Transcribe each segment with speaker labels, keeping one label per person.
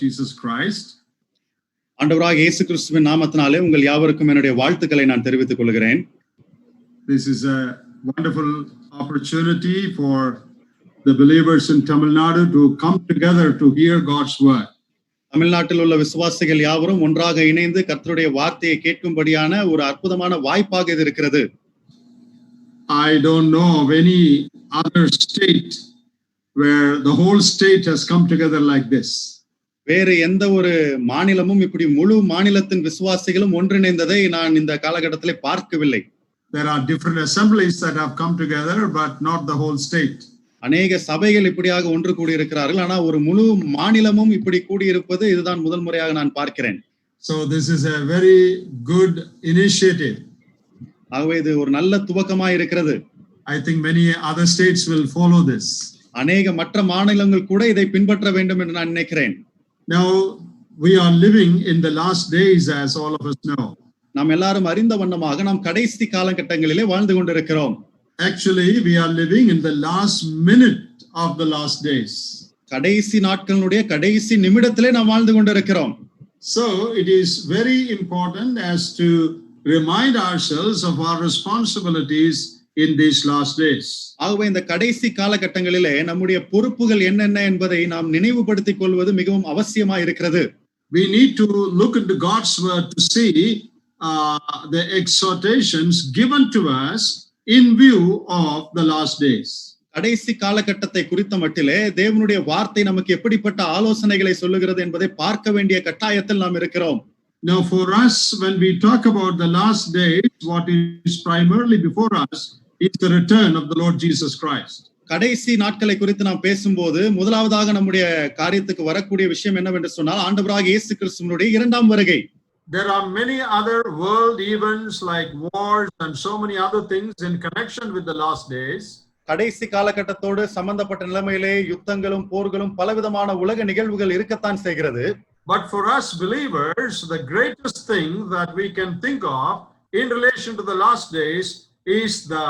Speaker 1: Jesus Christ.
Speaker 2: ஆண்டவராகிய இயேசு கிறிஸ்துவின் நாமத்தினாலே உங்கள் யாவருக்கும் என்னுடைய வாழ்த்துக்களை நான் தெரிவித்துக் கொள்கிறேன்.
Speaker 1: This is a wonderful opportunity for the believers in Tamil Nadu to come together to hear God's word.
Speaker 2: தமிழ்நாட்டில் உள்ள விசுவாசிகள் யாவரும் ஒன்றாக இணைந்து கர்த்தருடைய வார்த்தையை கேட்கும்படியான ஒரு அற்புதமான வாய்ப்பாக இது இருக்கிறது.
Speaker 1: I don't know of any other state where the whole state has come together like this.
Speaker 2: வேறு எந்த ஒரு மாநிலமும் இப்படி முழு மாநிலத்தின் விசுவாசிகளும் ஒன்றிணைந்ததை நான் இந்த காலகட்டத்திலே பார்க்கவில்லை.
Speaker 1: There are different assemblies that have come together, but not the whole state.
Speaker 2: அநேக சபைகள் இப்படியாக ஒன்று கூடியிருக்கிறார்கள், ஆனால் ஒரு முழு மாநிலமும் இப்படி கூடியிருப்பது இதுதான் முதல் முறையாக நான் பார்க்கிறேன்.
Speaker 1: So this is a very good initiative.
Speaker 2: ஆகவே இது ஒரு நல்ல துவக்கமாக இருக்கிறது.
Speaker 1: I think many other states will follow this.
Speaker 2: அநேக மற்ற மாநிலங்கள் கூட இதை பின்பற்ற வேண்டும் என்று நான் நினைக்கிறேன்.
Speaker 1: Now we are living in the last days, as all of us know.
Speaker 2: நாம் எல்லாரும் அறிந்த வண்ணமாக நாம் கடைசி காலகட்டங்களிலே வாழ்ந்து கொண்டிருக்கிறோம்.
Speaker 1: Actually, we are living in the last minute of the last days.
Speaker 2: கடைசி நாட்களுடைய கடைசி நிமிடத்திலே நாம் வாழ்ந்து கொண்டிருக்கிறோம்.
Speaker 1: So it is very important as to remind ourselves of our responsibilities in these last days.
Speaker 2: ஆகவே இந்த கடைசி காலகட்டங்களிலே நம்முடைய பொறுப்புகள் என்னென்ன என்பதை நாம் நினைவுபடுத்திக் கொள்வது மிகவும் அவசியமாக இருக்கிறது.
Speaker 1: We need to look into God's word to see the exhortations given to us in view of the last days.
Speaker 2: கடைசி காலகட்டத்தை குறித்த மட்டிலே தேவனுடைய வார்த்தை நமக்கு எப்படிப்பட்ட ஆலோசனைகளை சொல்லுகிறது என்பதை பார்க்க வேண்டிய கட்டாயத்தில் நாம் இருக்கிறோம்.
Speaker 1: Now for us, when we talk about the last days, what is primarily before us is the return of the Lord Jesus Christ.
Speaker 2: கடைசி நாட்களை குறித்து நாம் பேசும்போது முதலாவதாக நம்முடைய காரியத்துக்கு வரக்கூடிய விஷயம் என்னவென்று சொன்னால் ஆண்டவராகிய இயேசு கிறிஸ்துவினுடைய இரண்டாம் வருகை.
Speaker 1: There are many other world events like wars and so many other things in connection with the last days.
Speaker 2: கடைசி காலகட்டத்தோடு சம்பந்தப்பட்ட நிலைமையிலே யுத்தங்களும் போர்களும் பலவிதமான உலக நிகழ்வுகள் இருக்கத்தான் செய்கிறது.
Speaker 1: But for us believers, the greatest thing that we can think of in relation to the last days is the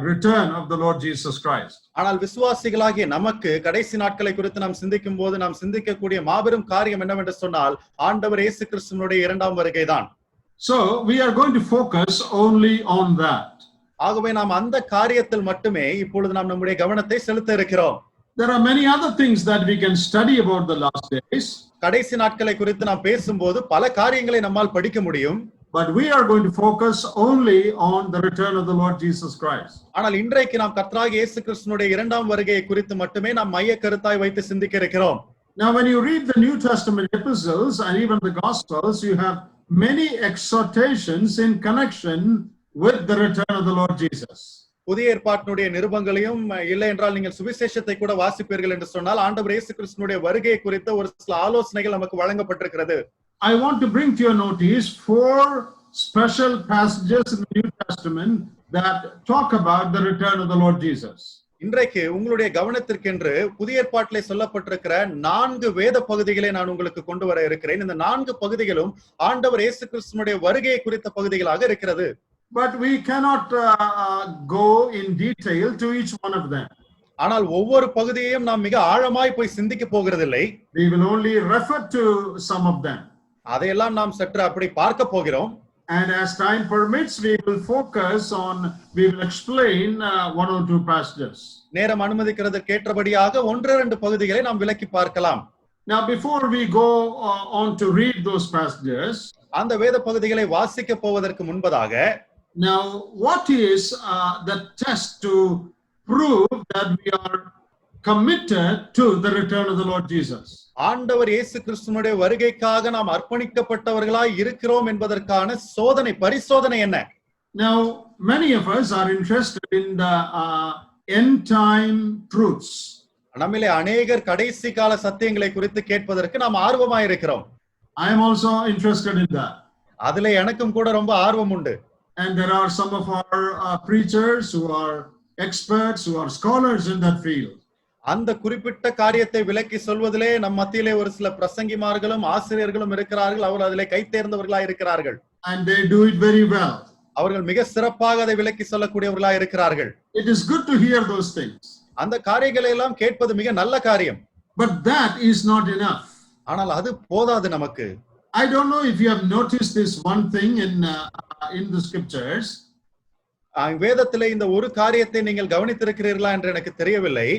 Speaker 1: return of the Lord Jesus Christ.
Speaker 2: ஆனால் விசுவாசிகளாகிய நமக்கு கடைசி நாட்களை குறித்து நாம் சிந்திக்கும் போது நாம் சிந்திக்கக்கூடிய மாபெரும் காரியம் என்னவென்று சொன்னால் ஆண்டவர் இயேசு கிறிஸ்துவினுடைய இரண்டாம் வருகைதான்.
Speaker 1: So we are going to focus only on that.
Speaker 2: ஆகவே நாம் அந்த காரியத்தில் மட்டுமே இப்பொழுது நாம் நம்முடைய கவனத்தை செலுத்த இருக்கிறோம்.
Speaker 1: There are many other things that we can study about the last days.
Speaker 2: கடைசி நாட்களை குறித்து நாம் பேசும்போது பல காரியங்களை நம்மால் படிக்க முடியும்.
Speaker 1: But we are going to focus only on the return of the Lord Jesus Christ.
Speaker 2: ஆனால் இன்றைக்கு நாம் கர்த்தராகிய இயேசு கிறிஸ்துவினுடைய இரண்டாம் வருகையை குறித்து மட்டுமே நாம் மைய கருத்தாய் வைத்து சிந்திக்க இருக்கிறோம்.
Speaker 1: Now when you read the New Testament epistles and even the Gospels, you have many exhortations in connection with the return of the Lord Jesus.
Speaker 2: புதிய ஏற்பாட்டினுடைய நிருபங்களையும் இல்லை என்றால் நீங்கள் சுவிசேஷத்தை கூட வாசிப்பீர்கள் என்று சொன்னால் ஆண்டவர் இயேசு கிறிஸ்துவினுடைய வருகையை குறித்த ஒரு சில ஆலோசனைகள் நமக்கு வழங்கப்பட்டிருக்கிறது.
Speaker 1: I want to bring to your notice 4 special passages in the New Testament that talk about the return of the Lord Jesus.
Speaker 2: இன்றைக்கு உங்களுடைய கவனத்திற்கென்று புதிய ஏற்பாட்டிலே சொல்லப்பட்டிருக்கிற 4 வேத பகுதிகளை நான் உங்களுக்கு கொண்டு வர இருக்கிறேன். இந்த 4 பகுதிகளும் ஆண்டவர் இயேசு கிறிஸ்துவினுடைய வருகையை குறித்த பகுதிகளாக இருக்கிறது.
Speaker 1: But we cannot go in detail to each one of them.
Speaker 2: ஆனால் ஒவ்வொரு பகுதியையும் நாம் மிக ஆழமாய் போய் சிந்திக்க போகிறதில்லை.
Speaker 1: We will only refer to some of them.
Speaker 2: அதையெல்லாம் நாம் சற்று அப்படி பார்க்க போகிறோம்.
Speaker 1: And as time permits, we will explain 1 or 2 passages.
Speaker 2: நேரம் அனுமதிக்கிறதற்கு ஏற்றபடியாக 1-2 பகுதிகளை நாம் விளக்கி பார்க்கலாம்.
Speaker 1: Now before we go on to read those passages,
Speaker 2: அந்த வேத பகுதிகளை வாசிக்க போவதற்கு முன்பதாக
Speaker 1: now what is the test to prove that we are committed to the return of the Lord Jesus?
Speaker 2: ஆண்டவர் இயேசு கிறிஸ்துவினுடைய வருகைக்காக நாம் அர்ப்பணிக்கப்பட்டவர்களாய் இருக்கிறோம் என்பதற்கான பரிசோதனை என்ன?
Speaker 1: Now many of us are interested in the end time truths.
Speaker 2: நம்மிலே அநேகர் கடைசி கால சத்தியங்களை குறித்து கேட்பதற்கு நாம் ஆர்வமாய் இருக்கிறோம்.
Speaker 1: I am also interested in that.
Speaker 2: அதிலே எனக்கும் கூட ரொம்ப ஆர்வம் உண்டு.
Speaker 1: And there are some of our preachers who are experts, who are scholars in that field.
Speaker 2: அந்த குறிப்பிட்ட காரியத்தை விளக்கி சொல்வதிலே நம் மத்தியிலே ஒரு சில பிரசங்கிமார்களும் ஆசிரியர்களும் இருக்கிறார்கள். அவர்கள் அதிலே கைத்தேர்ந்தவர்களாய் இருக்கிறார்கள்.
Speaker 1: And they do it very well.
Speaker 2: அவர்கள் மிக சிறப்பாக அதை விளக்கி சொல்லக்கூடியவர்களாய் இருக்கிறார்கள்.
Speaker 1: It is good to hear those things.
Speaker 2: அந்த காரியங்களை எல்லாம் கேட்பது மிக நல்ல காரியம்.
Speaker 1: But that is not enough.
Speaker 2: ஆனால் அது போதாது நமக்கு.
Speaker 1: I don't know if you have noticed this one thing in the scriptures.
Speaker 2: வேதத்திலே இந்த ஒரு காரியத்தை நீங்கள் கவனித்திருக்கிறீர்களா என்று எனக்கு தெரியவில்லை.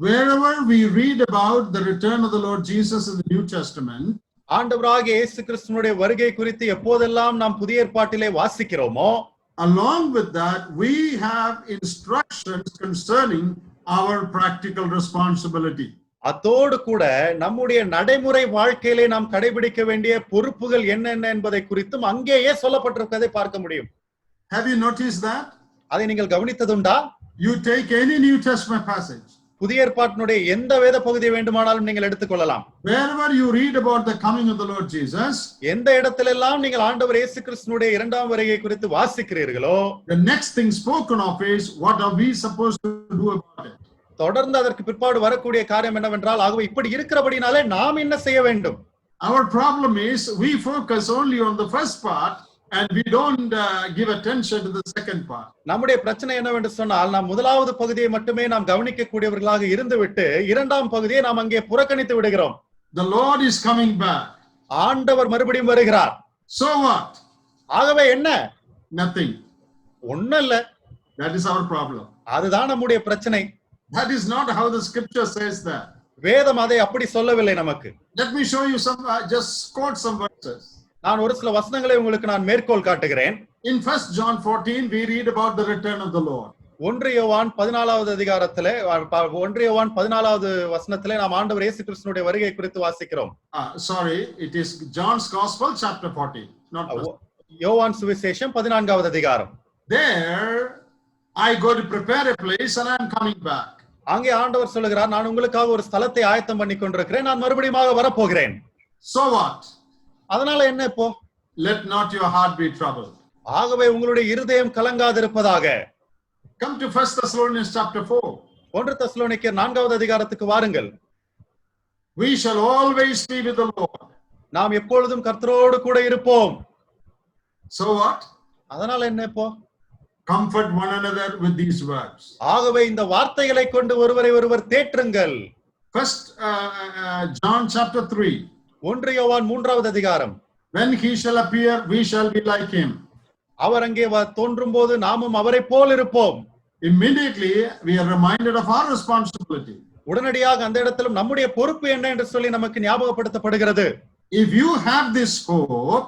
Speaker 1: Wherever we read about the return of the Lord Jesus in the New Testament,
Speaker 2: ஆண்டவராகிய இயேசு கிறிஸ்துவினுடைய வருகை குறித்து எப்போதெல்லாம் நாம் புதிய ஏற்பாட்டிலே வாசிக்கிறோமோ,
Speaker 1: along with that we have instructions concerning our practical responsibility.
Speaker 2: அதோடு கூட நம்முடைய நடைமுறை வாழ்க்கையிலே நாம் கடைபிடிக்க வேண்டிய பொறுப்புகள் என்னென்ன என்பதை குறித்தும் அங்கேயே சொல்லப்பட்டிருப்பதை பார்க்க முடியும்.
Speaker 1: Have you noticed that?
Speaker 2: அதை நீங்கள் கவனித்ததுண்டா?
Speaker 1: You take any New Testament passage,
Speaker 2: புதிய ஏற்பாட்டினுடைய எந்த வேத பகுதியை வேண்டுமானாலும் நீங்கள் எடுத்துக்கொள்ளலாம்.
Speaker 1: wherever you read about the coming of the Lord Jesus,
Speaker 2: எந்த இடத்திலெல்லாம் நீங்கள் ஆண்டவர் இயேசு கிறிஸ்துவினுடைய இரண்டாம் வருகை குறித்து வாசிக்கிறீர்களோ,
Speaker 1: the next thing spoken of is what are we supposed to do about it.
Speaker 2: தொடர்ந்து அதற்கு பிற்பாடு வரக்கூடிய காரியம் என்னவென்றால், ஆகவே இப்படி இருக்கிறபடினாலே நாம் என்ன செய்ய வேண்டும்?
Speaker 1: Our problem is we focus only on the first part and we don't give attention to the second part.
Speaker 2: நம்முடைய பிரச்சனை என்னவென்று சொன்னால், நாம் முதலாவது பகுதியை மட்டுமே நாம் கவனிக்க கூடியவர்களாக இருந்துவிட்டு இரண்டாம் பகுதியை நாம் அங்கே புறக்கணித்து விடுகிறோம்.
Speaker 1: The Lord is coming back.
Speaker 2: ஆண்டவர் மறுபடியும் வருகிறார்.
Speaker 1: So what?
Speaker 2: ஆகவே என்ன?
Speaker 1: Nothing.
Speaker 2: ஒண்ணும் இல்ல.
Speaker 1: That is our problem.
Speaker 2: அதுதான் நம்முடைய பிரச்சனை.
Speaker 1: That is not how the scripture says that.
Speaker 2: வேதம் அதை அப்படி சொல்லவில்லை நமக்கு.
Speaker 1: Let me show you some, just quote some verses.
Speaker 2: நான் ஒரு சில வசனங்களை உங்களுக்கு நான் மேற்கோள் காட்டுகிறேன்.
Speaker 1: In 1 John 14 we read about the return of the Lord.
Speaker 2: 1 யோவான் 14வது அதிகாரத்திலே 1 யோவான் 14வது வசனத்திலே நாம் ஆண்டவர் இயேசு கிறிஸ்துவினுடைய வருகை குறித்து வாசிக்கிறோம்.
Speaker 1: Sorry, it is John's Gospel chapter 14, not
Speaker 2: யோவான் சுவிசேஷம் 14வது அதிகாரம்.
Speaker 1: There I go to prepare a place and I am coming back.
Speaker 2: அங்கே ஆண்டவர் சொல்லுகிறார், நான் உங்களுக்காக ஒரு ஸ்தலத்தை ஆயத்தம் பண்ணி கொண்டிருக்கிறேன், நான் மறுபடியும் வரப்போகிறேன்.
Speaker 1: So what?
Speaker 2: அதனால என்ன இப்போ?
Speaker 1: Let not your heart be troubled.
Speaker 2: ஆகவே உங்களுடைய இருதயம் கலங்காதிருப்பதாக.
Speaker 1: Come to 1 Thessalonians chapter 4.
Speaker 2: 1 தெசலோனிக்கேயர் 4வது அதிகாரத்துக்கு வாருங்கள்.
Speaker 1: We shall always be with the Lord.
Speaker 2: நாம் எப்பொழுதும் கர்த்தரோடு கூட இருப்போம்.
Speaker 1: So what?
Speaker 2: அதனால என்ன இப்போ?
Speaker 1: Comfort one another with these words.
Speaker 2: ஆகவே இந்த வார்த்தைகளை கொண்டு ஒருவரை ஒருவர் தேற்றுங்கள்.
Speaker 1: First John chapter 3.
Speaker 2: 1 யோவான் 3வது அதிகாரம்.
Speaker 1: When he shall appear, we shall be like him.
Speaker 2: அவர் அங்கே தோன்றும் போது நாமும் அவரை போல் இருப்போம்.
Speaker 1: Immediately we are reminded of our responsibility.
Speaker 2: உடனடியாக அந்த இடத்திலும் நம்முடைய பொறுப்பு என்ன என்று சொல்லி நமக்கு ஞாபகப்படுத்தப்படுகிறது.
Speaker 1: If you have this hope,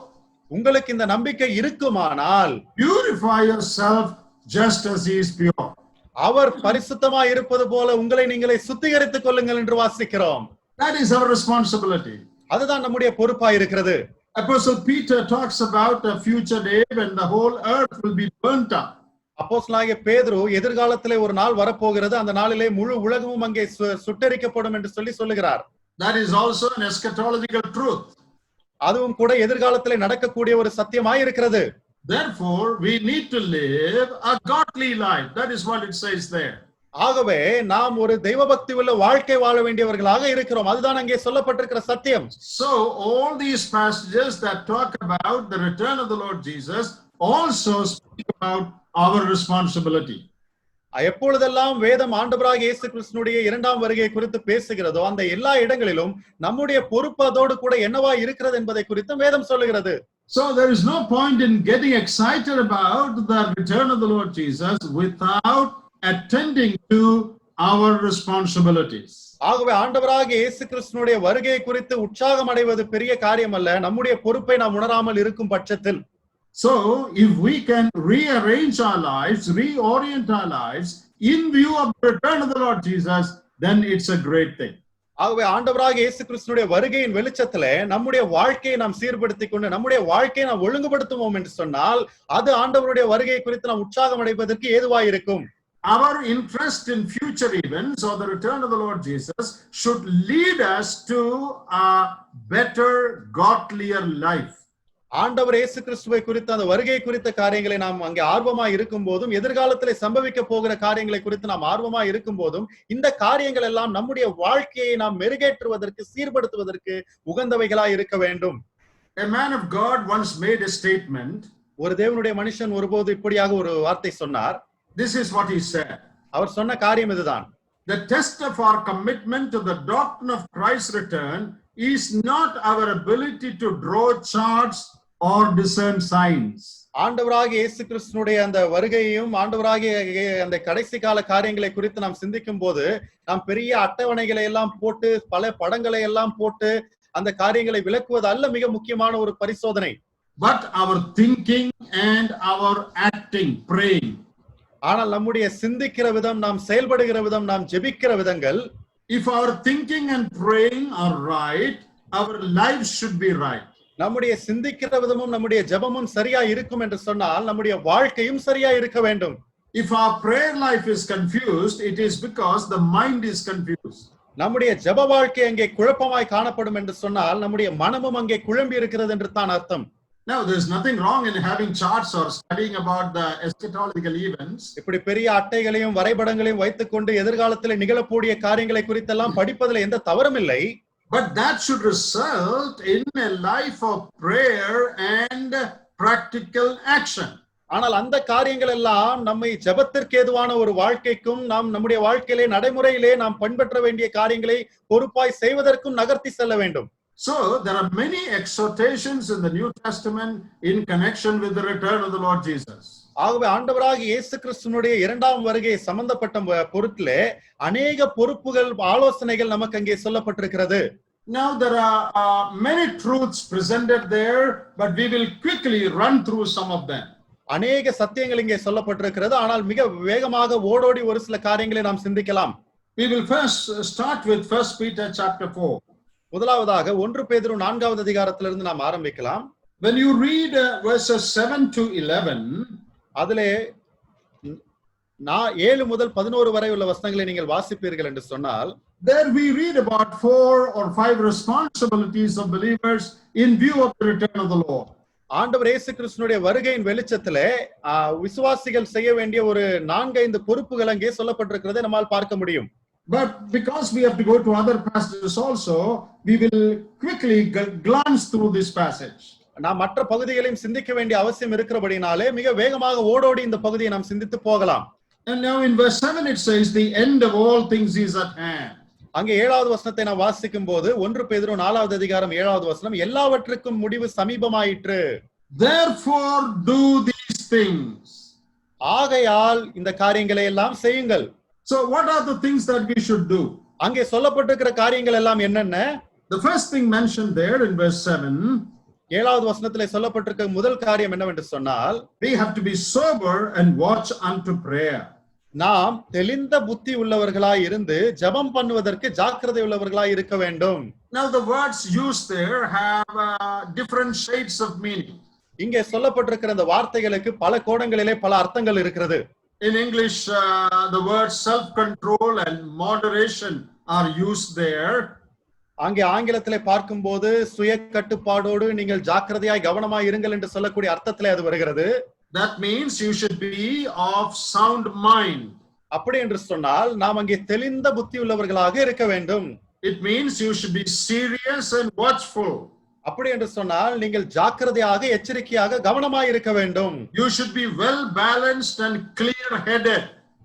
Speaker 2: உங்களுக்கு இந்த நம்பிக்கை இருக்குமானால்,
Speaker 1: purify yourself just as he is pure.
Speaker 2: அவர் பரிசுத்தமாய் இருப்பது போல உங்களை நீங்களே சுத்திகரித்துக் கொள்ளுங்கள் என்று வாசிக்கிறோம்.
Speaker 1: That is our responsibility.
Speaker 2: அதுதான் நம்முடைய பொறுப்பாய் இருக்கிறது.
Speaker 1: Apostle Peter talks about a future day when the whole earth will be burnt up.
Speaker 2: அப்போஸ்தலனாகிய பேதுரு எதிர்காலத்திலே ஒரு நாள் வரப்போகிறது, அந்த நாளிலே முழு உலகமும் அங்கே சுட்டெரிக்கப்படும் என்று சொல்லுகிறார்.
Speaker 1: That is also an eschatological truth.
Speaker 2: அதுவும் கூட எதிர்காலத்திலே நடக்கக்கூடிய ஒரு சத்தியமாய் இருக்கிறது.
Speaker 1: Therefore we need to live a godly life. That is what it says there.
Speaker 2: ஆகவே நாம் ஒரு தெய்வபக்தி உள்ள வாழ்க்கை வாழ வேண்டியவர்களாக இருக்கிறோம். அதுதான் அங்கே சொல்லப்பட்டிருக்கிற சத்தியம்.
Speaker 1: So all these passages that talk about the return of the Lord Jesus also speak about our responsibility.
Speaker 2: எப்பொழுதெல்லாம் வேதம் ஆண்டவராகிய இயேசு கிறிஸ்துவினுடைய இரண்டாம் வருகை குறித்து பேசுகிறதோ அந்த எல்லா இடங்களிலும் நம்முடைய பொறுப்பு அதோடு கூட என்னவா இருக்கிறது என்பதை குறித்து வேதம் சொல்லுகிறது.
Speaker 1: So there is no point in getting excited about the return of the Lord Jesus without attending to our responsibilities.
Speaker 2: ஆகவே ஆண்டவராகிய இயேசு கிறிஸ்துவினுடைய வருகை குறித்து உற்சாகம் அடைவது பெரிய காரியம் அல்ல, நம்முடைய பொறுப்பை நாம் உணராமல் இருக்கும் பட்சத்தில்.
Speaker 1: So if we can rearrange our lives, reorient our lives in view of the return of the Lord Jesus, then it's a great thing.
Speaker 2: ஆகவே ஆண்டவராகிய இயேசு கிறிஸ்துவினுடைய வருகையின் வெளிச்சத்திலே நம்முடைய வாழ்க்கையை நாம் சீர்படுத்திக் கொண்டு நம்முடைய வாழ்க்கையை நாம் ஒழுங்குபடுத்துவோம் என்று சொன்னால் அது ஆண்டவருடைய வருகை குறித்து நாம் உற்சாகம் அடைவதற்கு ஏதுவாய் இருக்கும்.
Speaker 1: Our interest in future events or the return of the Lord Jesus should lead us to a better, godlier life.
Speaker 2: ஆண்டவர் இயேசு கிறிஸ்துவை குறித்த அந்த வருகை குறித்த காரியங்களை நாம் அங்கே ஆர்வமாய் இருக்கும் போதும் எதிர்காலத்திலே சம்பவிக்க போகிற காரியங்களை குறித்து நாம் ஆர்வமாய் இருக்கும் போதும் இந்த காரியங்கள் எல்லாம் நம்முடைய வாழ்க்கையை நாம் மெருகேற்றுவதற்கு சீர்படுத்துவதற்கு உகந்தவைகளாய் இருக்க வேண்டும்.
Speaker 1: A man of God once made a statement.
Speaker 2: ஒரு தேவனுடைய மனுஷன் ஒருபோது இப்படியாக ஒரு வார்த்தை சொன்னார்.
Speaker 1: This is what he said.
Speaker 2: அவர் சொன்ன காரியம் இதுதான்.
Speaker 1: The test of our commitment to the doctrine of Christ's return is not our ability to draw charts or discern signs.
Speaker 2: ஆண்டவராகிய இயேசு கிறிஸ்துனுடைய அந்த வருகையையும் ஆண்டவராகிய அந்த கடைசி கால காரியங்களை குறித்து நாம் சிந்திக்கும் போது நாம் பெரிய அட்டவணைகளை எல்லாம் போட்டு பல படங்களை எல்லாம் போட்டு அந்த காரியங்களை விளக்குவது அல்ல மிக முக்கியமான ஒரு பரிசோதனை.
Speaker 1: But our thinking and our acting, praying.
Speaker 2: ஆனால் நம்முடைய சிந்திக்கிற விதம், நாம் செயல்படுகிற விதம், நாம் ஜெபிக்கிற விதங்கள்,
Speaker 1: if our thinking and praying are right, our lives should be right.
Speaker 2: நம்முடைய சிந்திக்கிற விதமும் நம்முடைய ஜெபமும் சரியா இருக்கும் என்று சொன்னால் நம்முடைய வாழ்க்கையும் சரியா இருக்க வேண்டும்.
Speaker 1: If our prayer life is confused, it is because the mind is confused.
Speaker 2: நம்முடைய ஜெப வாழ்க்கை அங்கே குழப்பமாய் காணப்படும் என்று சொன்னால் நம்முடைய மனமும் அங்கே குழம்பி இருக்கிறது என்று தான் அர்த்தம்.
Speaker 1: Now there is nothing wrong in having charts or studying about the eschatological events.
Speaker 2: இப்படி பெரிய அட்டைகளையும் வரைபடங்களையும் வைத்துக்கொண்டு எதிர்காலத்தில் நிகழக்கூடிய காரியங்களை குறித்தெல்லாம் படிப்பதில் எந்த தவறும் இல்லை.
Speaker 1: But that should result in a life of prayer and practical action.
Speaker 2: ஆனால் அந்த காரியங்கள் எல்லாம் நம்மை ஜெபத்திற்கு ஏதுவான ஒரு வாழ்க்கைக்கும் நாம் நம்முடைய வாழ்க்கையிலே நடைமுறையிலே நாம் பின்பற்ற வேண்டிய காரியங்களை பொறுப்பாய் செய்வதற்கும் நகர்த்தி செல்ல வேண்டும்.
Speaker 1: So there are many exhortations in the New Testament in connection with the return of the Lord Jesus.
Speaker 2: ஆகவே ஆண்டவராகிய இயேசு கிறிஸ்துவினுடைய இரண்டாம் வருகை சம்பந்தப்பட்ட பொருட்களே அநேக பொறுப்புகள் ஆலோசனைகள் நமக்கு அங்கே சொல்லப்பட்டிருக்கிறது.
Speaker 1: Now there are many truths presented there, but we will quickly run through some of them.
Speaker 2: அநேக சத்தியங்கள் இங்கே சொல்லப்பட்டிருக்கிறது, ஆனால் மிக வேகமாக ஓடோடி ஒரு சில காரியங்களை நாம் சிந்திக்கலாம்.
Speaker 1: We will first start with 1 Peter chapter 4.
Speaker 2: முதலாவதாக 1 பேதுரு 4வது அதிகாரத்திலிருந்து நாம் ஆரம்பிக்கலாம்.
Speaker 1: When you read verses 7 to 11,
Speaker 2: அதிலே 7 முதல் 11 வரை உள்ள வசனங்களை நீங்கள் வாசிப்பீர்கள் என்று சொன்னால்,
Speaker 1: there we read about 4 or 5 responsibilities of believers in view of the return of the Lord.
Speaker 2: ஆண்டவர் இயேசு கிறிஸ்துவினுடைய வருகையின் வெளிச்சத்திலே விசுவாசிகள் செய்ய வேண்டிய ஒரு 4-5 பொறுப்புகள் அங்கே சொல்லப்பட்டிருக்கிறதை நம்மால் பார்க்க முடியும்.
Speaker 1: But because we have to go to other passages also, we will quickly glance through this passage.
Speaker 2: நாம் மற்ற பகுதிகளையும் சிந்திக்க வேண்டிய அவசியம் இருக்கிறபடினாலே மிக வேகமாக ஓடோடி இந்த பகுதியை நாம் சிந்தித்து போகலாம்.
Speaker 1: And now in verse 7 it says, the end of all things is at hand.
Speaker 2: அங்கே 7வது வசனத்தை நாம் வாசிக்கும் போது 1 பேதுரு 4வது அதிகாரம் 7வது வசனம், எல்லாவற்றுக்கும் முடிவு சமீபமாயிற்று.
Speaker 1: Therefore do these things.
Speaker 2: ஆகையால் இந்த காரியங்களை எல்லாம் செய்யுங்கள்.
Speaker 1: So what are the things that we should do?
Speaker 2: அங்கே சொல்லப்பட்டிருக்கிற காரியங்கள் எல்லாம் என்னென்ன?
Speaker 1: The first thing mentioned there in verse 7,
Speaker 2: 7வது வசனத்திலே சொல்லப்பட்டிருக்கிற முதல் காரியம் என்னவென்று சொன்னால்,
Speaker 1: we have to be sober and watch unto prayer.
Speaker 2: நாம் தெளிந்த புத்தி உள்ளவர்களாய் இருந்து ஜெபம் பண்ணுவதற்கு ஜாக்கிரதை உள்ளவர்களாய் இருக்க வேண்டும்.
Speaker 1: Now the words used there have different shades of meaning.
Speaker 2: இங்கே சொல்லப்பட்டிருக்கிற இந்த வார்த்தைகளுக்கு பல கோணங்களிலே பல அர்த்தங்கள் இருக்கிறது.
Speaker 1: In English, the words self-control and moderation are used there.
Speaker 2: அங்கே ஆங்கிலத்திலே பார்க்கும்போது சுய கட்டுப்பாடோடு நீங்கள் ஜாக்கிரதையாய் கவனமாய் இருங்கள் என்று சொல்லக்கூடிய அர்த்தத்திலே அது வருகிறது.
Speaker 1: That means you should be of sound mind.
Speaker 2: அப்படி என்று சொன்னால் நாம் அங்கே தெளிந்த புத்தி உள்ளவர்களாக இருக்க வேண்டும்.
Speaker 1: It means you should be serious and watchful.
Speaker 2: அப்படி என்று சொன்னால் நீங்கள் ஜாக்கிரதையாக எச்சரிக்கையாக கவனமாய் இருக்க வேண்டும்.
Speaker 1: You should be well balanced and clear headed.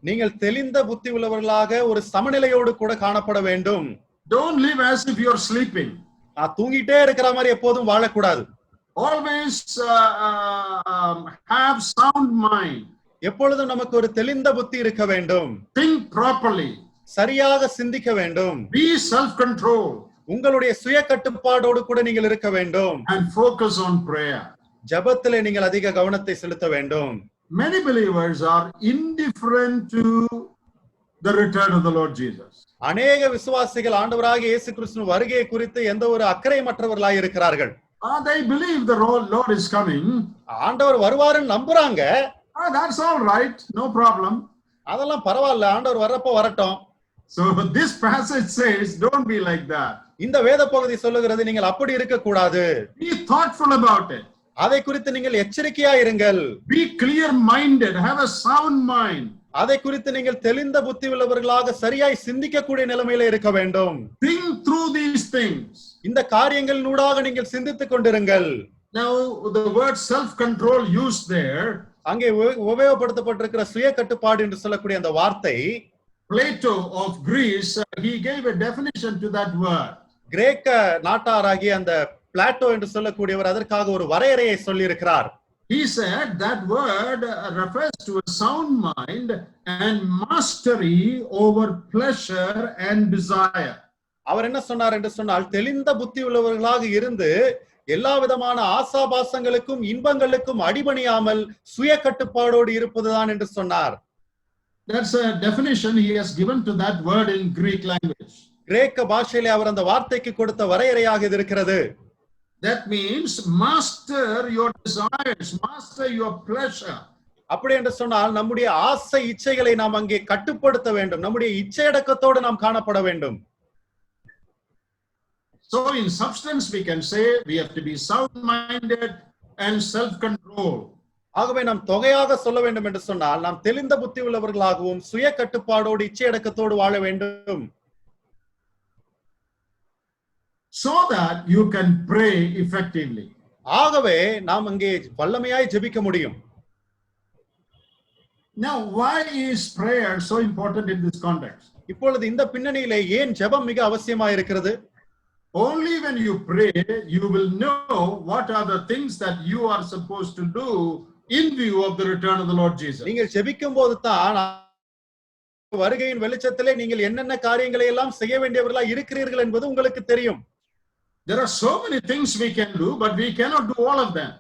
Speaker 2: நீங்கள் தெளிந்த புத்தி உள்ளவர்களாக ஒரு சமநிலையோடு கூட காணப்பட வேண்டும்.
Speaker 1: Don't live as if you are sleeping.
Speaker 2: தூங்கிட்டே இருக்கிற மாதிரி எப்போதும் வாழக்கூடாது.
Speaker 1: Always have sound mind.
Speaker 2: எப்பொழுதும் நமக்கு ஒரு தெளிந்த புத்தி இருக்க வேண்டும்.
Speaker 1: Think properly.
Speaker 2: சரியாக சிந்திக்க வேண்டும்.
Speaker 1: Be self-control.
Speaker 2: உங்களுடைய சுய கட்டுப்பாடோடு கூட நீங்கள் இருக்க வேண்டும்.
Speaker 1: And focus on prayer.
Speaker 2: ஜெபத்திலே நீங்கள் அதிக கவனத்தை செலுத்த வேண்டும்.
Speaker 1: Many believers are indifferent to the return of the Lord Jesus.
Speaker 2: அநேக விசுவாசிகள் ஆண்டவராகிய இயேசு கிறிஸ்துவின் வருகையை குறித்து எந்த ஒரு அக்கறையற்றவர்களாய் இருக்கிறார்கள்.
Speaker 1: They believe the Lord is coming.
Speaker 2: ஆண்டவர் வருவாருன்னு நம்புறாங்க.
Speaker 1: That's all right, no problem.
Speaker 2: அதெல்லாம் பரவாயில்ல, ஆண்டவர் வர்றப்போ வரட்டும்.
Speaker 1: So this passage says, don't be like that.
Speaker 2: இந்த வேத பகுதி சொல்லுகிறது நீங்கள் அப்படி இருக்க கூடாது.
Speaker 1: Be thoughtful about it.
Speaker 2: அதை குறித்து நீங்கள் எச்சரிக்கையா இருங்கள்.
Speaker 1: Be clear minded, have a sound mind.
Speaker 2: அதை குறித்து நீங்கள் தெளிந்த புத்தி உள்ளவர்களாக சரியாய் சிந்திக்கக்கூடிய நிலைமையில இருக்க வேண்டும்.
Speaker 1: Think through these things.
Speaker 2: இந்த காரியங்களினூடாக நீங்கள் சிந்தித்துக் கொண்டிருங்கள்.
Speaker 1: Now the word self-control used there,
Speaker 2: அங்கே உபயோகப்படுத்தப்பட்டிருக்கிற சுய கட்டுப்பாடு என்று சொல்லக்கூடிய அந்த வார்த்தை,
Speaker 1: Plato of Greece, he gave a definition to that word.
Speaker 2: கிரேக்க நாட்டாராகிய அந்த பிளாட்டோ என்று சொல்லக்கூடியவர் அதற்காக ஒரு வரையறையை சொல்லி இருக்கிறார்.
Speaker 1: He said that word refers to a sound mind and mastery over pleasure and desire.
Speaker 2: அவர் என்ன சொன்னார் என்று சொன்னால், தெளிந்த புத்தி உள்ளவர்களாக இருந்து எல்லா விதமான ஆசாபாசங்களுக்கும் இன்பங்களுக்கும் அடிபணியாமல் சுய கட்டுப்பாடோடு இருப்பதுதான் என்று சொன்னார்.
Speaker 1: That's a definition he has given to that word in Greek language.
Speaker 2: கிரேக்க பாஷையிலே அவர் அந்த வார்த்தைக்கு கொடுத்த வரையறையாக இது இருக்கிறது.
Speaker 1: That means master your desires, master your pleasure.
Speaker 2: அப்படி என்று சொன்னால் நம்முடைய ஆசை இச்சைகளை நாம் அங்கே கட்டுப்படுத்த வேண்டும். நம்முடைய இச்சையடக்கத்தோடு நாம் காணப்பட வேண்டும்.
Speaker 1: So in substance we can say we have to be sound-minded and self-control.
Speaker 2: ஆகவே நாம் தொகையாக சொல்ல வேண்டும் என்று சொன்னால் நாம் தெளிந்த புத்தி உள்ளவர்களாகவும் சுய கட்டுப்பாடோடு இச்சையடக்கத்தோடு வாழ வேண்டும்.
Speaker 1: So that you can pray effectively.
Speaker 2: ஆகவே நாம் அங்கே வல்லமையாய் ஜெபிக்க முடியும்.
Speaker 1: Now why is prayer so important in this context?
Speaker 2: இப்பொழுது இந்த பின்னணியிலே ஏன் ஜெபம் மிக அவசியமாக இருக்கிறது?
Speaker 1: Only when you pray you will know what are the things that you are supposed to do in view of the return of the Lord Jesus.
Speaker 2: நீங்கள் ஜெபிக்கும் போது தான் வருகையின் வெளிச்சத்திலே நீங்கள் என்னென்ன காரியங்களை எல்லாம் செய்ய வேண்டியவர்களாய் இருக்கிறீர்கள் என்பது உங்களுக்கு தெரியும்.
Speaker 1: There are so many things we can do, but we cannot do all of them.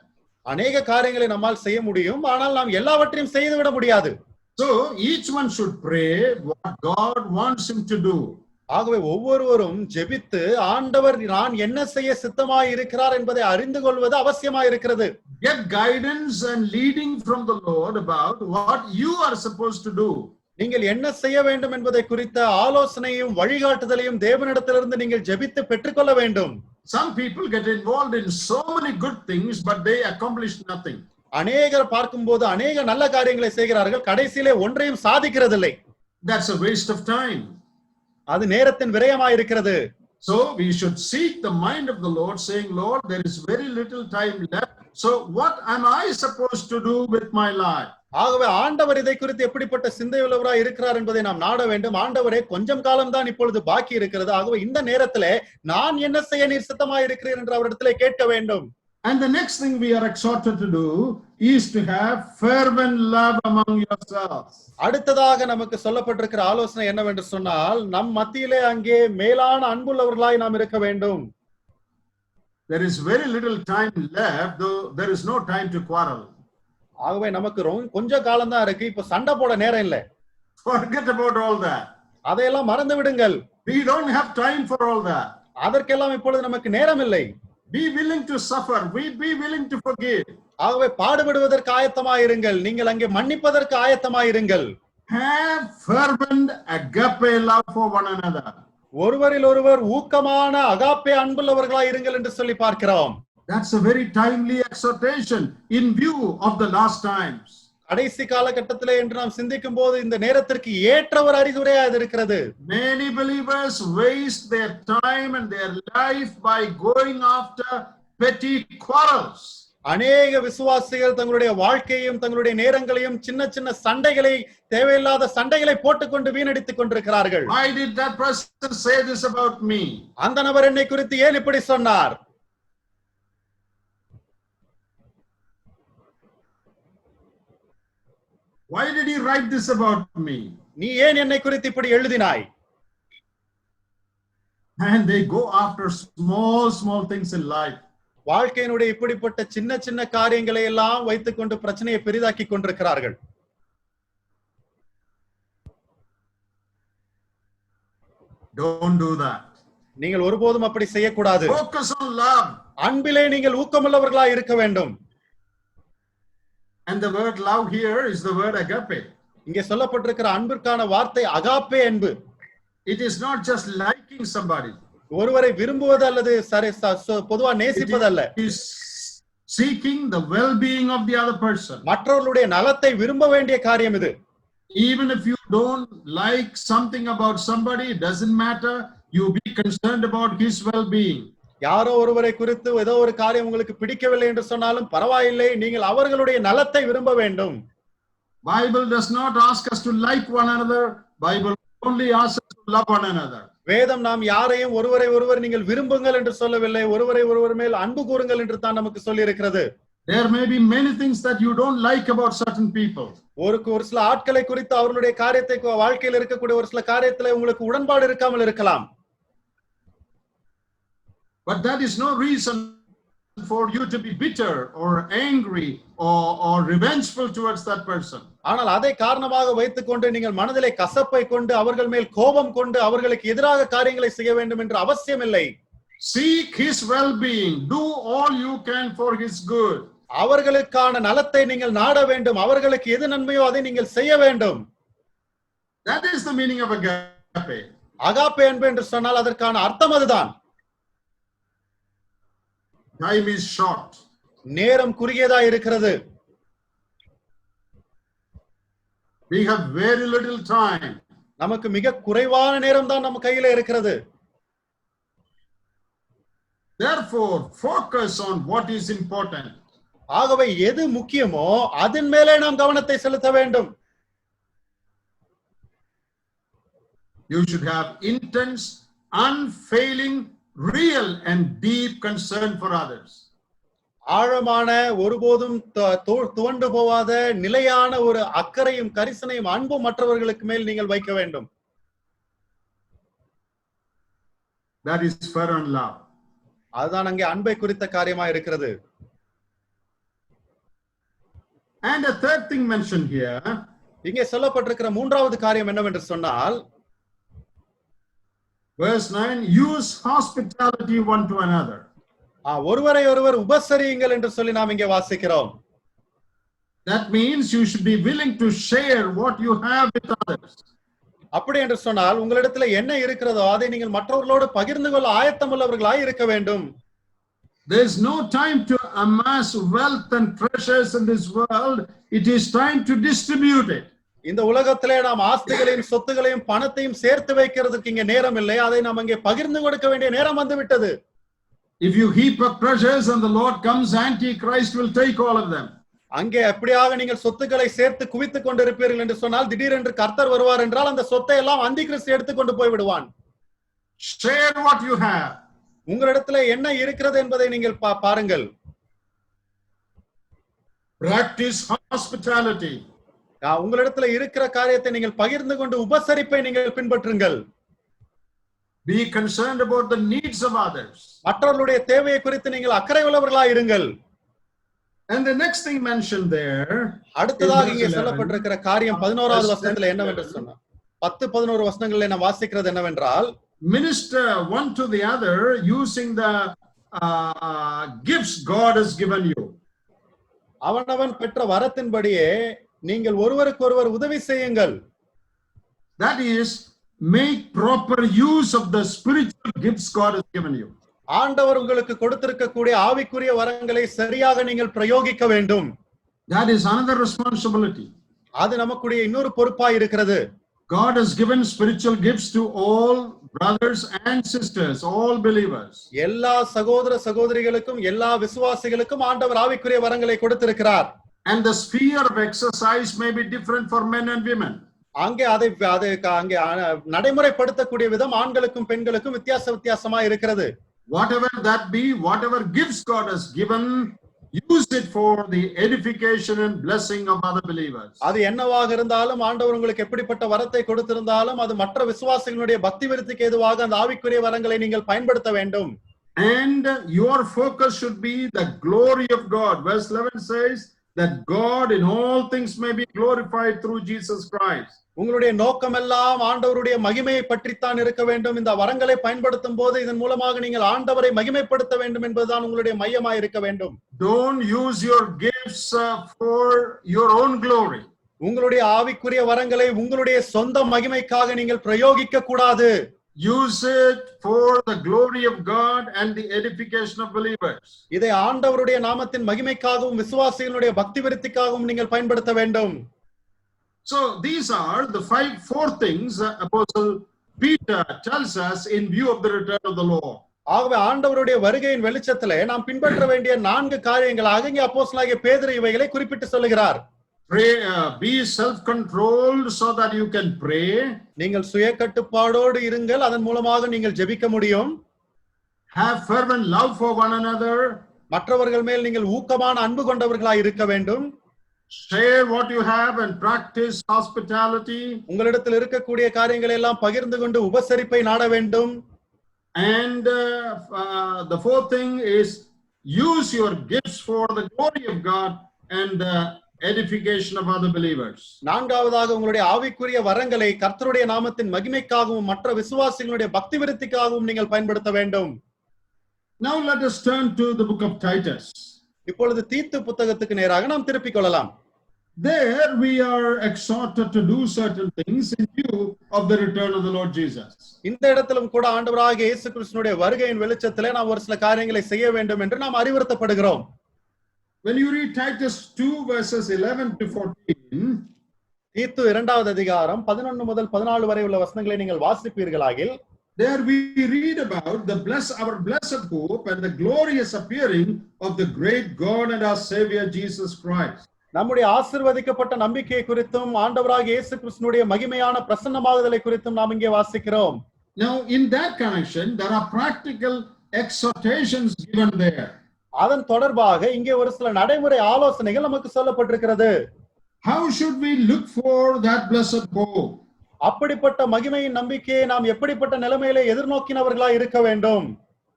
Speaker 2: அநேக காரியங்களை நம்மால் செய்ய முடியும், ஆனால் நாம் எல்லாவற்றையும் செய்துவிட முடியாது.
Speaker 1: So each one should pray what God wants him to do.
Speaker 2: ஆகவே ஒவ்வொருவரும் ஜெபித்து ஆண்டவர் நான் என்ன செய்ய சித்தமாய் இருக்கிறார் என்பதை அறிந்து கொள்வது அவசியமாய் இருக்கிறது.
Speaker 1: Get guidance and leading from the Lord about what you are supposed to do.
Speaker 2: நீங்கள் என்ன செய்ய வேண்டும் என்பதை குறித்த ஆலோசனையும் வழிகாட்டுதலையும் தேவனிடத்திலிருந்து நீங்கள் ஜெபித்து பெற்றுக்கொள்ள வேண்டும்.
Speaker 1: Some people get involved in so many good things, but they accomplish nothing.
Speaker 2: அநேகர் பார்க்கும்போது அநேக நல்ல காரியங்களை செய்கிறார்கள், கடைசியிலே ஒன்றையும் சாதிக்கிறதில்லை.
Speaker 1: That's a waste of time.
Speaker 2: அது நேரத்தின் விரயமாய் இருக்கிறது.
Speaker 1: So we should seek the mind of the Lord, saying, Lord, there is very little time left. So what am I supposed to do with my life?
Speaker 2: ஆகவே ஆண்டவர் இதை குறித்து எப்படிப்பட்ட சிந்தையுள்ளவராய் இருக்கிறார் என்பதை நாம் நாட வேண்டும். ஆண்டவரே, கொஞ்சம் காலம் தான் இப்பொழுது பாக்கி இருக்கிறது. ஆகவே இந்த நேரத்திலே நான் என்ன செய்ய நீர் சித்தமாய் இருக்கிறீர் என்று அவரிடத்திலே கேட்க வேண்டும்.
Speaker 1: And the next thing we are exhorted to do is to have fervent love among yourselves.
Speaker 2: அடுத்ததாக நமக்கு சொல்லப்பட்டிருக்கிற ஆலோசனை என்னவென்று சொன்னால், நம் மத்தியிலே அங்கே மேலான அன்புள்ளவர்களாய் நாம் இருக்க வேண்டும்.
Speaker 1: There is very little time left, though there is no time to quarrel.
Speaker 2: ஆகவே நமக்கு கொஞ்ச காலம் தான் இருக்கு, இப்ப சண்டை போட நேரம் இல்லை.
Speaker 1: Forget about all that.
Speaker 2: அதையெல்லாம் மறந்து விடுங்கள்.
Speaker 1: We don't have time for all that.
Speaker 2: அதற்கெல்லாம் இப்பொழுது நமக்கு நேரம் இல்லை.
Speaker 1: Be willing to suffer. Be willing to forgive.
Speaker 2: ஆகவே பாடுபடுவதற்கு ஆயத்தமாயிருங்கள். நீங்கள் அங்கே மன்னிப்பதற்கு ஆயத்தமாயிருங்கள்.
Speaker 1: Have fervent agape love for one another.
Speaker 2: ஒருவரில் ஒருவர் ஊக்கமான அகாப்பே அன்புள்ளவர்களாய் இருங்கள் என்று சொல்லி பார்க்கிறோம்.
Speaker 1: That's a very timely exhortation in view of the last times.
Speaker 2: கடைசி காலகட்டத்திலே என்று நாம் சிந்திக்கும் போது இந்த நேரத்திற்கு ஏற்ற ஒரு அறிகுறியா அது இருக்கிறது.
Speaker 1: Many believers waste their time and their life by going after petty quarrels.
Speaker 2: அநேக விசுவாசிகள் தங்களுடைய வாழ்க்கையும் தங்களுடைய நேரங்களையும் சின்ன சின்ன சண்டைகளை, தேவையில்லாத சண்டைகளை போட்டுக்கொண்டு வீணடித்துக் கொண்டிருக்கிறார்கள்.
Speaker 1: Why did that person say this about me?
Speaker 2: அந்த நபர் என்னை குறித்து ஏன் இப்படி சொன்னார்?
Speaker 1: Why did he write this about me?
Speaker 2: நீ ஏன் என்னை குறித்து இப்படி எழுதினாய்?
Speaker 1: And they go after small things in life.
Speaker 2: வாழ்க்கையினுடைய இப்படிப்பட்ட சின்ன சின்ன காரியங்களை எல்லாம் வைத்துக்கொண்டு பிரச்சனையை பெரிதாக்கி கொண்டிருக்கிறார்கள்.
Speaker 1: Don't do that.
Speaker 2: நீங்கள் ஒருபோதும் அப்படி செய்யக்கூடாது.
Speaker 1: Focus on love.
Speaker 2: அன்பிலே நீங்கள் ஊக்கமுள்ளவர்களாய் இருக்க வேண்டும்.
Speaker 1: And the word love here is the word agape.
Speaker 2: இங்கே சொல்லப்பட்டிருக்கிற அன்பிற்கான வார்த்தை அகாப்பே அன்பு.
Speaker 1: It is not just liking somebody.
Speaker 2: ஒருவரை விரும்புவது அல்லது பொதுவா நேசிப்பது அல்ல.
Speaker 1: It is seeking the well-being of the other person.
Speaker 2: மற்றவர்களுடைய நலத்தை விரும்ப வேண்டிய காரியம் இது.
Speaker 1: Even if you don't like something about somebody, it doesn't matter. You be concerned about his well-being.
Speaker 2: யாரோ ஒருவரை குறித்து ஏதோ ஒரு காரியம் உங்களுக்கு பிடிக்கவில்லை என்று சொன்னாலும் பரவாயில்லை, நீங்கள் அவர்களுடைய நலத்தை விரும்ப வேண்டும்.
Speaker 1: Bible does not ask us to like one another. Bible only asks us to love one another.
Speaker 2: வேதம் நாம் யாரையும் ஒருவரை ஒருவர் நீங்கள் விரும்புங்கள் என்று சொல்லவில்லை, ஒருவரை ஒருவர் மேல் அன்பு கூறுங்கள் என்று தான் நமக்கு சொல்லி இருக்கிறது.
Speaker 1: There may be many things that you don't like about certain people.
Speaker 2: ஒரு சில ஆட்களை குறித்து அவர்களுடைய காரியத்தை வாழ்க்கையில் இருக்கக்கூடிய ஒரு சில காரியத்துல உங்களுக்கு உடன்பாடு இருக்காமல் இருக்கலாம்.
Speaker 1: But that is no reason for you to be bitter or angry or revengeful towards that person.
Speaker 2: ஆனால் அதை காரணமாக வைத்துக்கொண்டு நீங்கள் மனதிலே கசப்பை கொண்டு அவர்கள் மேல் கோபம் கொண்டு அவர்களுக்கு எதிராக காரியங்களை செய்ய வேண்டும் என்ற அவசியம் இல்லை.
Speaker 1: Seek his well-being. Do all you can for his good.
Speaker 2: அவர்களுக்கான நலத்தை நீங்கள் நாட வேண்டும். அவர்களுக்கு எது நன்மையோ அதை நீங்கள் செய்ய வேண்டும்.
Speaker 1: That is the meaning of agape.
Speaker 2: Agape அன்பு என்று சொன்னால் அதற்கான அர்த்தம் அதுதான்.
Speaker 1: Time is short.
Speaker 2: நேரம் குறுகியதா இருக்கிறது.
Speaker 1: We have very little time.
Speaker 2: நமக்கு மிக குறைவான நேரம் தான் நம்ம கையில இருக்கிறது.
Speaker 1: Therefore, focus on what is important.
Speaker 2: ஆகவே எது முக்கியமோ அதன் மேலே நாம் கவனத்தை செலுத்த வேண்டும்.
Speaker 1: You should have intense, unfailing, real and deep concern for others.
Speaker 2: ஆழமான ஒருபோதும் துவண்டு போகாத நிலையான ஒரு அக்கறையும் கரிசனையும் அன்பும் மற்றவர்களுக்கு மேல் நீங்கள் வைக்க வேண்டும்.
Speaker 1: That is fervent love.
Speaker 2: அதுதான் அங்கே அன்பை குறித்த காரியமா இருக்கிறது.
Speaker 1: And a third thing mentioned here,
Speaker 2: இங்கே சொல்லப்பட்டிருக்கிற மூன்றாவது காரியம் என்னவென்று சொன்னால்,
Speaker 1: verse 9, use hospitality one to another.
Speaker 2: ஒருவரை ஒருவர் உபசரியுங்கள் என்று சொல்லி நாம் இங்கே வாசிக்கிறோம்.
Speaker 1: That means you should be willing to share what you have with others.
Speaker 2: அப்படி என்று சொன்னால் உங்களிடத்துல என்ன இருக்கிறதோ அதை நீங்கள் மற்றவர்களோடு பகிர்ந்து கொள்ள ஆயத்தமுள்ளவர்களாய் இருக்க வேண்டும்.
Speaker 1: There is no time to amass wealth and treasures in this world. It is time to distribute it.
Speaker 2: இந்த உலகத்திலே நாம் ஆஸ்திகளையும் சொத்துகளையும் பணத்தையும் சேர்த்து வைக்கிறதுக்கு இங்க நேரம் இல்லை. அதை நாம் அங்கே பகிர்ந்து கொடுக்க வேண்டிய நேரம் வந்து விட்டது.
Speaker 1: If you heap up treasures and the Lord comes, Antichrist will take all of them.
Speaker 2: அங்கே எப்படியாக நீங்கள் சொத்துக்களை சேர்த்து குவித்துக் கொண்டிருப்பீர்கள் என்று சொன்னால் திடீரென்று கர்த்தர் வருவார் என்றால் அந்த சொத்தை எல்லாம் அந்திகிறிஸ்து எடுத்துக்கொண்டு போய் விடுவான்.
Speaker 1: Share what you have.
Speaker 2: உங்களிடத்துல என்ன இருக்கிறது என்பதை நீங்கள் பாருங்கள்.
Speaker 1: Practice hospitality.
Speaker 2: உங்களிடத்துல இருக்கிற காரியத்தை நீங்கள் பகிர்ந்து கொண்டு உபசரிப்பை நீங்கள் பின்பற்றுங்கள்.
Speaker 1: Be concerned about the needs of others.
Speaker 2: மற்றவர்களுடைய தேவையை குறித்து நீங்கள் அக்கறை உள்ளவர்களாய் இருங்கள்.
Speaker 1: And the next thing mentioned there,
Speaker 2: அடுத்ததாக இங்கே சொல்லப்பட்டிருக்கிற காரியம் 11வது வசனத்துல என்னவென்று சொன்னா 10-11 வசனங்களில் நாம் வாசிக்கிறது என்னவென்றால்,
Speaker 1: minister one to the other using the gifts God has given you.
Speaker 2: அவனவன் பெற்ற வரத்தின்படியே நீங்கள் ஒருவருக்கொருவர் உதவி செய்யுங்கள்.
Speaker 1: That is, make proper use of the spiritual gifts God has given you.
Speaker 2: ஆண்டவர் உங்களுக்கு கொடுத்திருக்கக்கூடிய ஆவிக்குரிய வரங்களை சரியாக நீங்கள் பிரயோகிக்க வேண்டும்.
Speaker 1: That is another responsibility.
Speaker 2: அது நமக்குடைய இன்னொரு பொறுப்பாய் இருக்கிறது.
Speaker 1: God has given spiritual gifts to all brothers and sisters, all believers.
Speaker 2: எல்லா சகோதர சகோதரிகளுக்கும் எல்லா விசுவாசிகளுக்கும் ஆண்டவர் ஆவிக்குரிய வரங்களை கொடுத்திருக்கிறார்.
Speaker 1: And the sphere of exercise may be different for men and women.
Speaker 2: அங்கே அங்கே நடைமுறைப்படுத்தக்கூடிய விதம் ஆண்களுக்கும் பெண்களுக்கும் வித்தியாசமா இருக்கிறது.
Speaker 1: Whatever that be, whatever gifts God has given, use it for the edification and blessing of other believers.
Speaker 2: அது என்னவாக இருந்தாலும் ஆண்டவர் உங்களுக்கு எப்படிப்பட்ட வரத்தை கொடுத்திருந்தாலும் அது மற்ற விசுவாசிகளுடைய பக்தி விருத்திக்கு ஏதுவாக அந்த ஆவிக்குரிய வரங்களை நீங்கள் பயன்படுத்த வேண்டும்.
Speaker 1: And your focus should be the glory of God. Verse 11 says that God in all things may be glorified through Jesus Christ.
Speaker 2: உங்களுடைய நோக்கம் எல்லாம் ஆண்டவருடைய மகிமையை பற்றித்தான் இருக்க வேண்டும். இந்த வரங்களை பயன்படுத்தும் போது இதன் மூலமாக நீங்கள் ஆண்டவரை மகிமைப்படுத்த வேண்டும் என்பதுதான் உங்களுடைய மையமாய் இருக்க வேண்டும்.
Speaker 1: Don't use your gifts for your own glory.
Speaker 2: உங்களுடைய ஆவிக்குரிய வரங்களை உங்களுடைய சொந்த மகிமைக்காக நீங்கள் பிரயோகிக்க கூடாது.
Speaker 1: Use it for the glory of God and the edification of believers.
Speaker 2: இதை ஆண்டவருடைய நாமத்தின் மகிமைக்காகவும் விசுவாசிகளுடைய பக்தி விருத்திக்காகவும் நீங்கள் பயன்படுத்த வேண்டும்.
Speaker 1: So these are the four things Apostle Peter tells us in view of the return of the Lord.
Speaker 2: ஆகவே ஆண்டவருடைய வருகையின் வெளிச்சத்திலே நாம் பின்பற்ற வேண்டிய 4 காரியங்களாக இங்கே அப்போஸ்தலனாகிய பேதுரு இவைகளை குறிப்பிட்டு சொல்லுகிறார்.
Speaker 1: Pray, be self-controlled so that you can pray.
Speaker 2: நீங்கள் சுய கட்டுப்பாடோடு இருங்கள், அதன் மூலமாக நீங்கள் ஜெபிக்க முடியும்.
Speaker 1: Have fervent love for one another.
Speaker 2: மற்றவர்கள் மேல் நீங்கள் ஊக்கமான அன்பு கொண்டவர்களாய் இருக்க வேண்டும்.
Speaker 1: Share what you have and practice hospitality.
Speaker 2: உங்களிடத்தில் இருக்கக்கூடிய காரியங்களை எல்லாம் பகிர்ந்து கொண்டு உபசரிப்பை நாட வேண்டும்.
Speaker 1: And the fourth thing is use your gifts for the glory of God and the edification of other believers.
Speaker 2: நான்காவதாக உங்களுடைய ஆவிக்குரிய வரங்களை கர்த்தருடைய நாமத்தின் மகிமைக்காகவும் மற்ற விசுவாசிகளுடைய பக்தி விருத்திக்காகவும் நீங்கள் பயன்படுத்த வேண்டும்.
Speaker 1: Now let us turn to the book of Titus.
Speaker 2: இப்பொழுது தீத்து புத்தகத்துக்கு நேராக நாம் திருப்பிக் கொள்ளலாம்.
Speaker 1: There we are exhorted to do certain things in view of the return of the Lord Jesus.
Speaker 2: இந்த இடத்திலும் கூட ஆண்டவராகிய இயேசு கிறிஸ்துவினுடைய வருகையின் வெளிச்சத்திலே நாம் ஒரு சில காரியங்களை செய்ய வேண்டும் என்று நாம் அறிவுறுத்தப்படுகிறோம்.
Speaker 1: When you read Titus 2 verses 11 to 14,
Speaker 2: தீத்து 2வது அதிகாரம் 11 முதல் 14 வரை உள்ள வசனங்களை நீங்கள் வாசிப்பீர்களாகில்,
Speaker 1: there we read about our blessed hope and the glorious appearing of the great God and our Savior Jesus Christ.
Speaker 2: நம்முடைய ஆசீர்வதிக்கப்பட்ட நம்பிக்கை குறித்தும் ஆண்டவராகிய இயேசு கிறிஸ்துவினுடைய மகிமையான பிரசன்னமாகுதலை குறித்தும் நாம் இங்கே வாசிக்கிறோம்.
Speaker 1: Now in that connection there are practical exhortations given there.
Speaker 2: அதன் தொடர்பாக இங்கே ஒரு சில நடைமுறை ஆலோசனைகள் நமக்கு சொல்லப்பட்டிருக்கிறது.
Speaker 1: How should we look for that blessed hope?
Speaker 2: அப்படிப்பட்ட மகிமையின் நம்பிக்கையை நாம் எப்படிப்பட்ட நிலைமையிலே எதிர்நோக்கினவர்களாய் இருக்க வேண்டும்?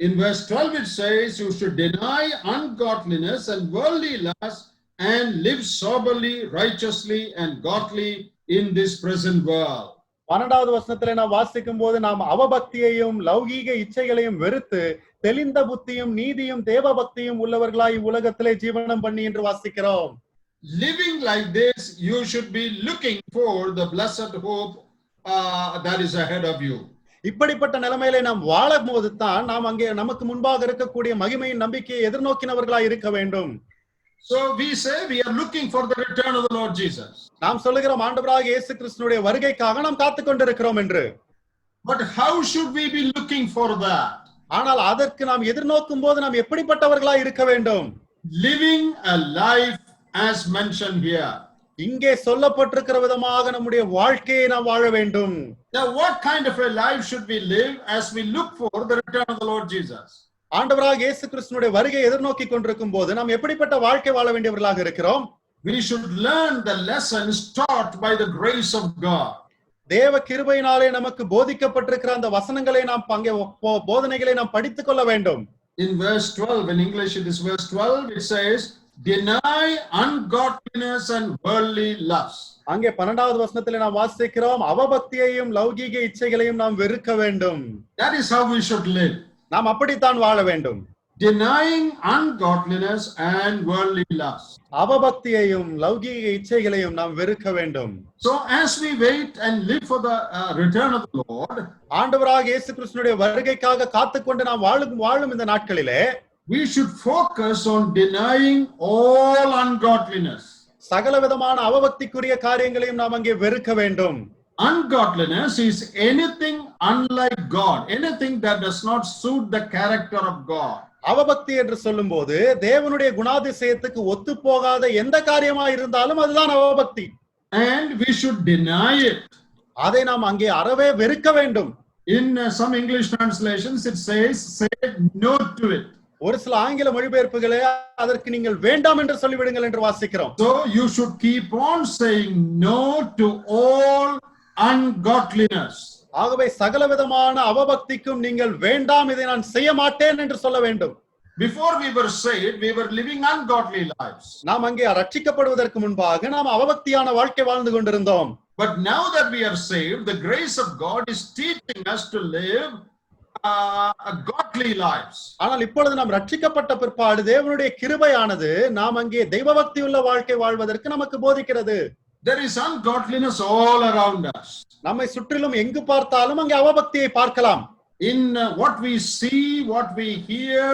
Speaker 1: In verse 12 it says you should deny ungodliness and worldly lust and live soberly, righteously and godly in this present world.
Speaker 2: 12வது வசனத்திலே நாம் வாசிக்கும் போது நாம் அவபக்தியையும் லௌகீக இச்சைகளையும் வெறுத்து தெளிந்த புத்தியும் நீதியும் தேவ பக்தியும் உள்ளவர்களாய் உலகத்திலே ஜீவனம் பண்ணி என்று வாசிக்கிறோம்.
Speaker 1: Living like this, you should be looking for the blessed hope that is ahead of you.
Speaker 2: இப்படிப்பட்ட நிலைமையிலே நாம் வாழும் போது தான் நாம் அங்கே நமக்கு முன்பாக இருக்கக்கூடிய மகிமையின் நம்பிக்கையை எதிர்நோக்கினவர்களாய் இருக்க வேண்டும்.
Speaker 1: So we say we are looking for the return of the Lord Jesus.
Speaker 2: நாம் சொல்லுகிறோம் ஆண்டவராகிய இயேசு கிறிஸ்துவினுடைய வருகைக்காக நாம் காத்துக் கொண்டிருக்கிறோம் என்று.
Speaker 1: But how should we be looking for that?
Speaker 2: ஆனால் அதற்கு நாம் எதிர்நோக்கும் போது நாம் எப்படிப்பட்டவர்களாய் இருக்க வேண்டும்?
Speaker 1: Living a life as mentioned here.
Speaker 2: இங்கே சொல்லப்பட்டிருக்கிற விதமாக நம்முடைய வாழ்க்கையை நாம் வாழ வேண்டும்.
Speaker 1: Now what kind of a life should we live as we look for the return of the Lord Jesus?
Speaker 2: ஆண்டவராகிய இயேசு கிறிஸ்துவினுடைய வருகையை எதிர்நோக்கி கொண்டிருக்கும் போது நாம் எப்படிப்பட்ட வாழ்க்கை வாழ வேண்டியவர்களாக இருக்கிறோம்?
Speaker 1: We should learn the lessons taught by the grace of God.
Speaker 2: தேவ கிருபையினாலே நமக்கு போதிக்கப்பட்டிருக்கிற அந்த வசனங்களை நாம் அங்கே போதனைகளை நாம் படித்துக் கொள்ள வேண்டும்.
Speaker 1: In verse 12, in English it is verse 12, it says, deny ungodliness and worldly lust.
Speaker 2: அங்கே 12வது வசனத்திலே நாம் வாசிக்கிறோம், அவபக்தியையும் லௌகீக இச்சைகளையும் நாம் வெறுக்க வேண்டும்.
Speaker 1: That is how we should live.
Speaker 2: நாம் அப்படித்தான் வாழ வேண்டும்.
Speaker 1: Denying ungodliness and worldly lust.
Speaker 2: அவபக்தியையும் லௌகீக இச்சைகளையும் நாம் வெறுக்க வேண்டும்.
Speaker 1: So as we wait and live for the return of the Lord,
Speaker 2: ஆண்டவராகிய இயேசு கிறிஸ்துவினுடைய வருகைக்காக காத்துக்கொண்டு நாம் வாழும் இந்த நாட்களிலே
Speaker 1: we should focus on denying all ungodliness.
Speaker 2: சகலவிதமான அவபக்திக்குரிய காரியங்களையும் நாம் அங்கே வெறுக்க வேண்டும்.
Speaker 1: Ungodliness is anything unlike God, anything that does not suit the character of God.
Speaker 2: அவபக்தி என்று சொல்லும்போது தேவனுடைய குணாதிசயத்துக்கு ஒத்து போகாத எந்த காரியமா இருந்தாலும் அதுதான் அவபக்தி.
Speaker 1: And we should deny it.
Speaker 2: அதை நாம் அங்கே அறவே வெறுக்க வேண்டும்.
Speaker 1: In some English translations it says say no to it.
Speaker 2: ஒரு சில ஆங்கில மொழிபெயர்ப்புகளே அதற்கு நீங்கள் வேண்டாம் என்று சொல்லிவிடுங்கள் என்று வாசிக்கிறோம்.
Speaker 1: So you should keep on saying no to all ungodliness.
Speaker 2: ஆகவே சகலவிதமான அவபக்திக்கும் நீங்கள் வேண்டாம், இதை நான் செய்ய மாட்டேன் என்று சொல்ல வேண்டும்.
Speaker 1: Before we were saved, we were living ungodly lives.
Speaker 2: நாம் அங்கே ரட்சிக்கப்படுவதற்கு முன்பாக நாம் அவபக்தியான வாழ்க்கை வாழ்ந்து கொண்டிருந்தோம்.
Speaker 1: But now that we are saved, the grace of God is teaching us to live a godly lives.
Speaker 2: ஆனால் இப்பொழுது நாம் ரட்சிக்கப்பட்ட பிற்பாடு தேவனுடைய கிருபையானது நாம் அங்கே தெய்வபக்தி உள்ள வாழ்க்கை வாழ்வதற்கு நமக்கு போதிக்கிறது.
Speaker 1: There is ungodliness all around us.
Speaker 2: நம்மை சுற்றிலும் எங்கு பார்த்தாலும் அங்கே அவபக்தியை பார்க்கலாம்.
Speaker 1: In what we see, what we hear,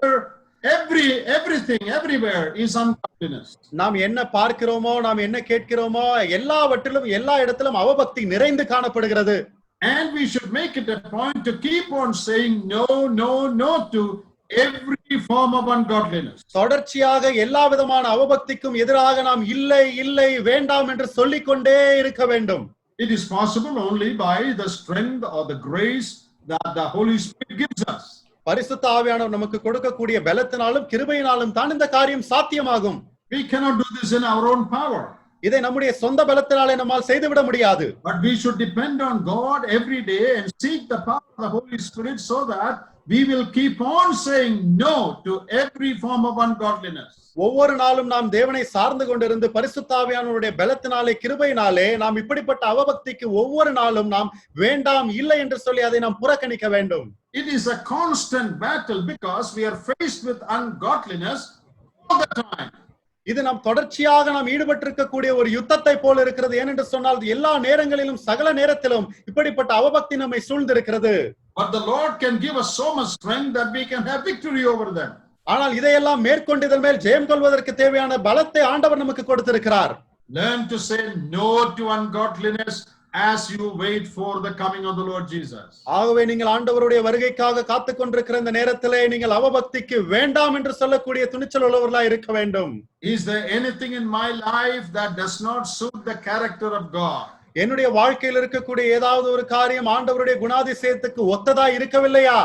Speaker 1: everything, everywhere is ungodliness.
Speaker 2: நாம் என்ன பார்க்கிறோமோ, நாம் என்ன கேட்கிறோமோ, எல்லாவற்றிலும் எல்லா இடத்திலும் அவபக்தி நிறைந்து காணப்படுகிறது.
Speaker 1: And we should make it a point to keep on saying no, no, no to every form of ungodliness.
Speaker 2: தொடர்ச்சியாக எல்லா விதமான அவபக்திக்கும் எதிராக நாம் இல்லை இல்லை வேண்டாம் என்று சொல்லிக்கொண்டே இருக்க வேண்டும்.
Speaker 1: It is possible only by the strength or the grace that the Holy Spirit gives us.
Speaker 2: பரிசுத்த ஆவியானவர் நமக்கு கொடுக்கக்கூடிய பலத்தினாலும் கிருபையினாலும் தான் இந்த காரியம் சாத்தியமாகும்.
Speaker 1: We cannot do this in our own power.
Speaker 2: இதை நம்முடைய சொந்த பலத்தினாலே நம்மால் செய்துவிட முடியாது.
Speaker 1: But we should depend on God every day and seek the power of the Holy Spirit so that we will keep on saying no to every form of ungodliness.
Speaker 2: ஒவ்வொரு நாளும் நாம் தேவனை சார்ந்து கொண்டிருந்து பரிசுத்த ஆவியானவருடைய பலத்தினாலே கிருபையினாலே நாம் இப்படிப்பட்ட அவபக்திக்கு ஒவ்வொரு நாளும் நாம் வேண்டாம் இல்லை என்று சொல்லி அதை நாம் புறக்கணிக்க வேண்டும்.
Speaker 1: It is a constant battle because we are faced with ungodliness all the time.
Speaker 2: இது நாம் தொடர்ச்சியாக நாம் ஈடுபட்டிருக்கக்கூடிய ஒரு யுத்தத்தை போல இருக்கிறது. ஏனென்று சொன்னால் எல்லா நேரங்களிலும் சகல நேரத்திலும் இப்படிப்பட்ட அவபக்தி நம்மை சூழ்ந்திருக்கிறது.
Speaker 1: But the Lord can give us so much strength that we can have victory over them.
Speaker 2: ஆனால் இதையெல்லாம் மேற்கொண்டு இதன் மேல் ஜெயம் கொள்வதற்கு தேவையான பலத்தை ஆண்டவர் நமக்கு கொடுத்திருக்கிறார்.
Speaker 1: Learn to say no to ungodliness as you wait for the coming of the Lord Jesus.
Speaker 2: ஆகவே நீங்கள் ஆண்டவருடைய வருகைக்காக காத்துக் கொண்டிருக்கிற இந்த நேரத்திலே நீங்கள் அவபக்திக்கு வேண்டாம் என்று சொல்லக்கூடிய துணிச்சல் உள்ளவர்களாய் இருக்க வேண்டும்.
Speaker 1: Is there anything in my life that does not suit the character of God?
Speaker 2: என்னுடைய வாழ்க்கையில் இருக்கக்கூடிய ஏதாவது ஒரு காரியம் ஆண்டவருடைய குணாதிசயத்துக்கு ஒத்ததா இருக்கவில்லையா?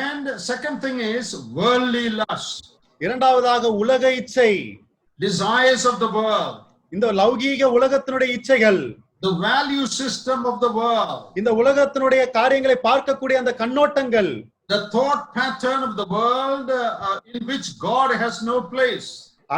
Speaker 1: And second thing is worldly lust.
Speaker 2: இரண்டாவதாக உலக இச்சை,
Speaker 1: Desires of the world.
Speaker 2: இந்த லௌகீக உலகத்தினுடைய இச்சைகள்,
Speaker 1: The value system of the world.
Speaker 2: இந்த உலகத்தினுடைய காரியங்களை பார்க்கக்கூடிய அந்த கண்ணோட்டங்கள்,
Speaker 1: The thought pattern of the world in which God has no place.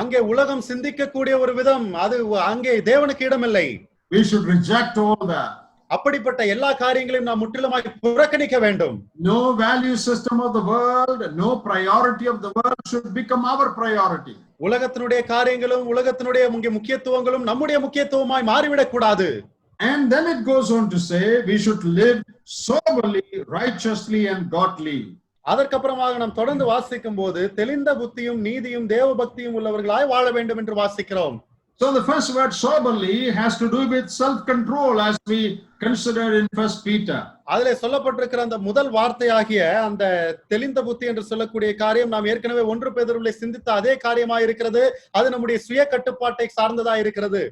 Speaker 2: அங்கே உலகம் சிந்திக்கக்கூடிய ஒரு விதம், அது அங்கே தேவனுக்கு இடமில்லை.
Speaker 1: We should reject all that.
Speaker 2: அப்படிப்பட்ட எல்லா காரியங்களையும் நாம் முற்றிலுமாய் புறக்கணிக்க வேண்டும்.
Speaker 1: No value system of the world, no priority of the world should become our priority.
Speaker 2: உலகத்தினுடைய காரியங்களும் உலகத்தினுடைய முக்கியத்துவங்களும் நம்முடைய முக்கியத்துவமாய் மாறிவிடக் கூடாது.
Speaker 1: And then it goes on to say we should live soberly, righteously and godly.
Speaker 2: அதற்கப்புறமாக நாம் தொடர்ந்து வாசிக்கும் போது தெளிந்த புத்தியும் நீதியும் தேவ பக்தியும் உள்ளவர்களாய் வாழ வேண்டும் என்று வாசிக்கிறோம்.
Speaker 1: So the first word soberly has to do with self-control as we considered in 1 Peter.
Speaker 2: அதிலே சொல்லப்பட்டிருக்கிற அந்த முதல் வார்த்தையாகிய அந்த தெளிந்த புத்தி என்று சொல்லக்கூடிய காரியம் நாம் ஏற்கனவே 1 பேதுருவிலே சிந்தித்த அதே காரியமாய் இருக்கிறது. அது நம்முடைய சுய கட்டுப்பாட்டை சார்ந்ததாய் இருக்கிறது.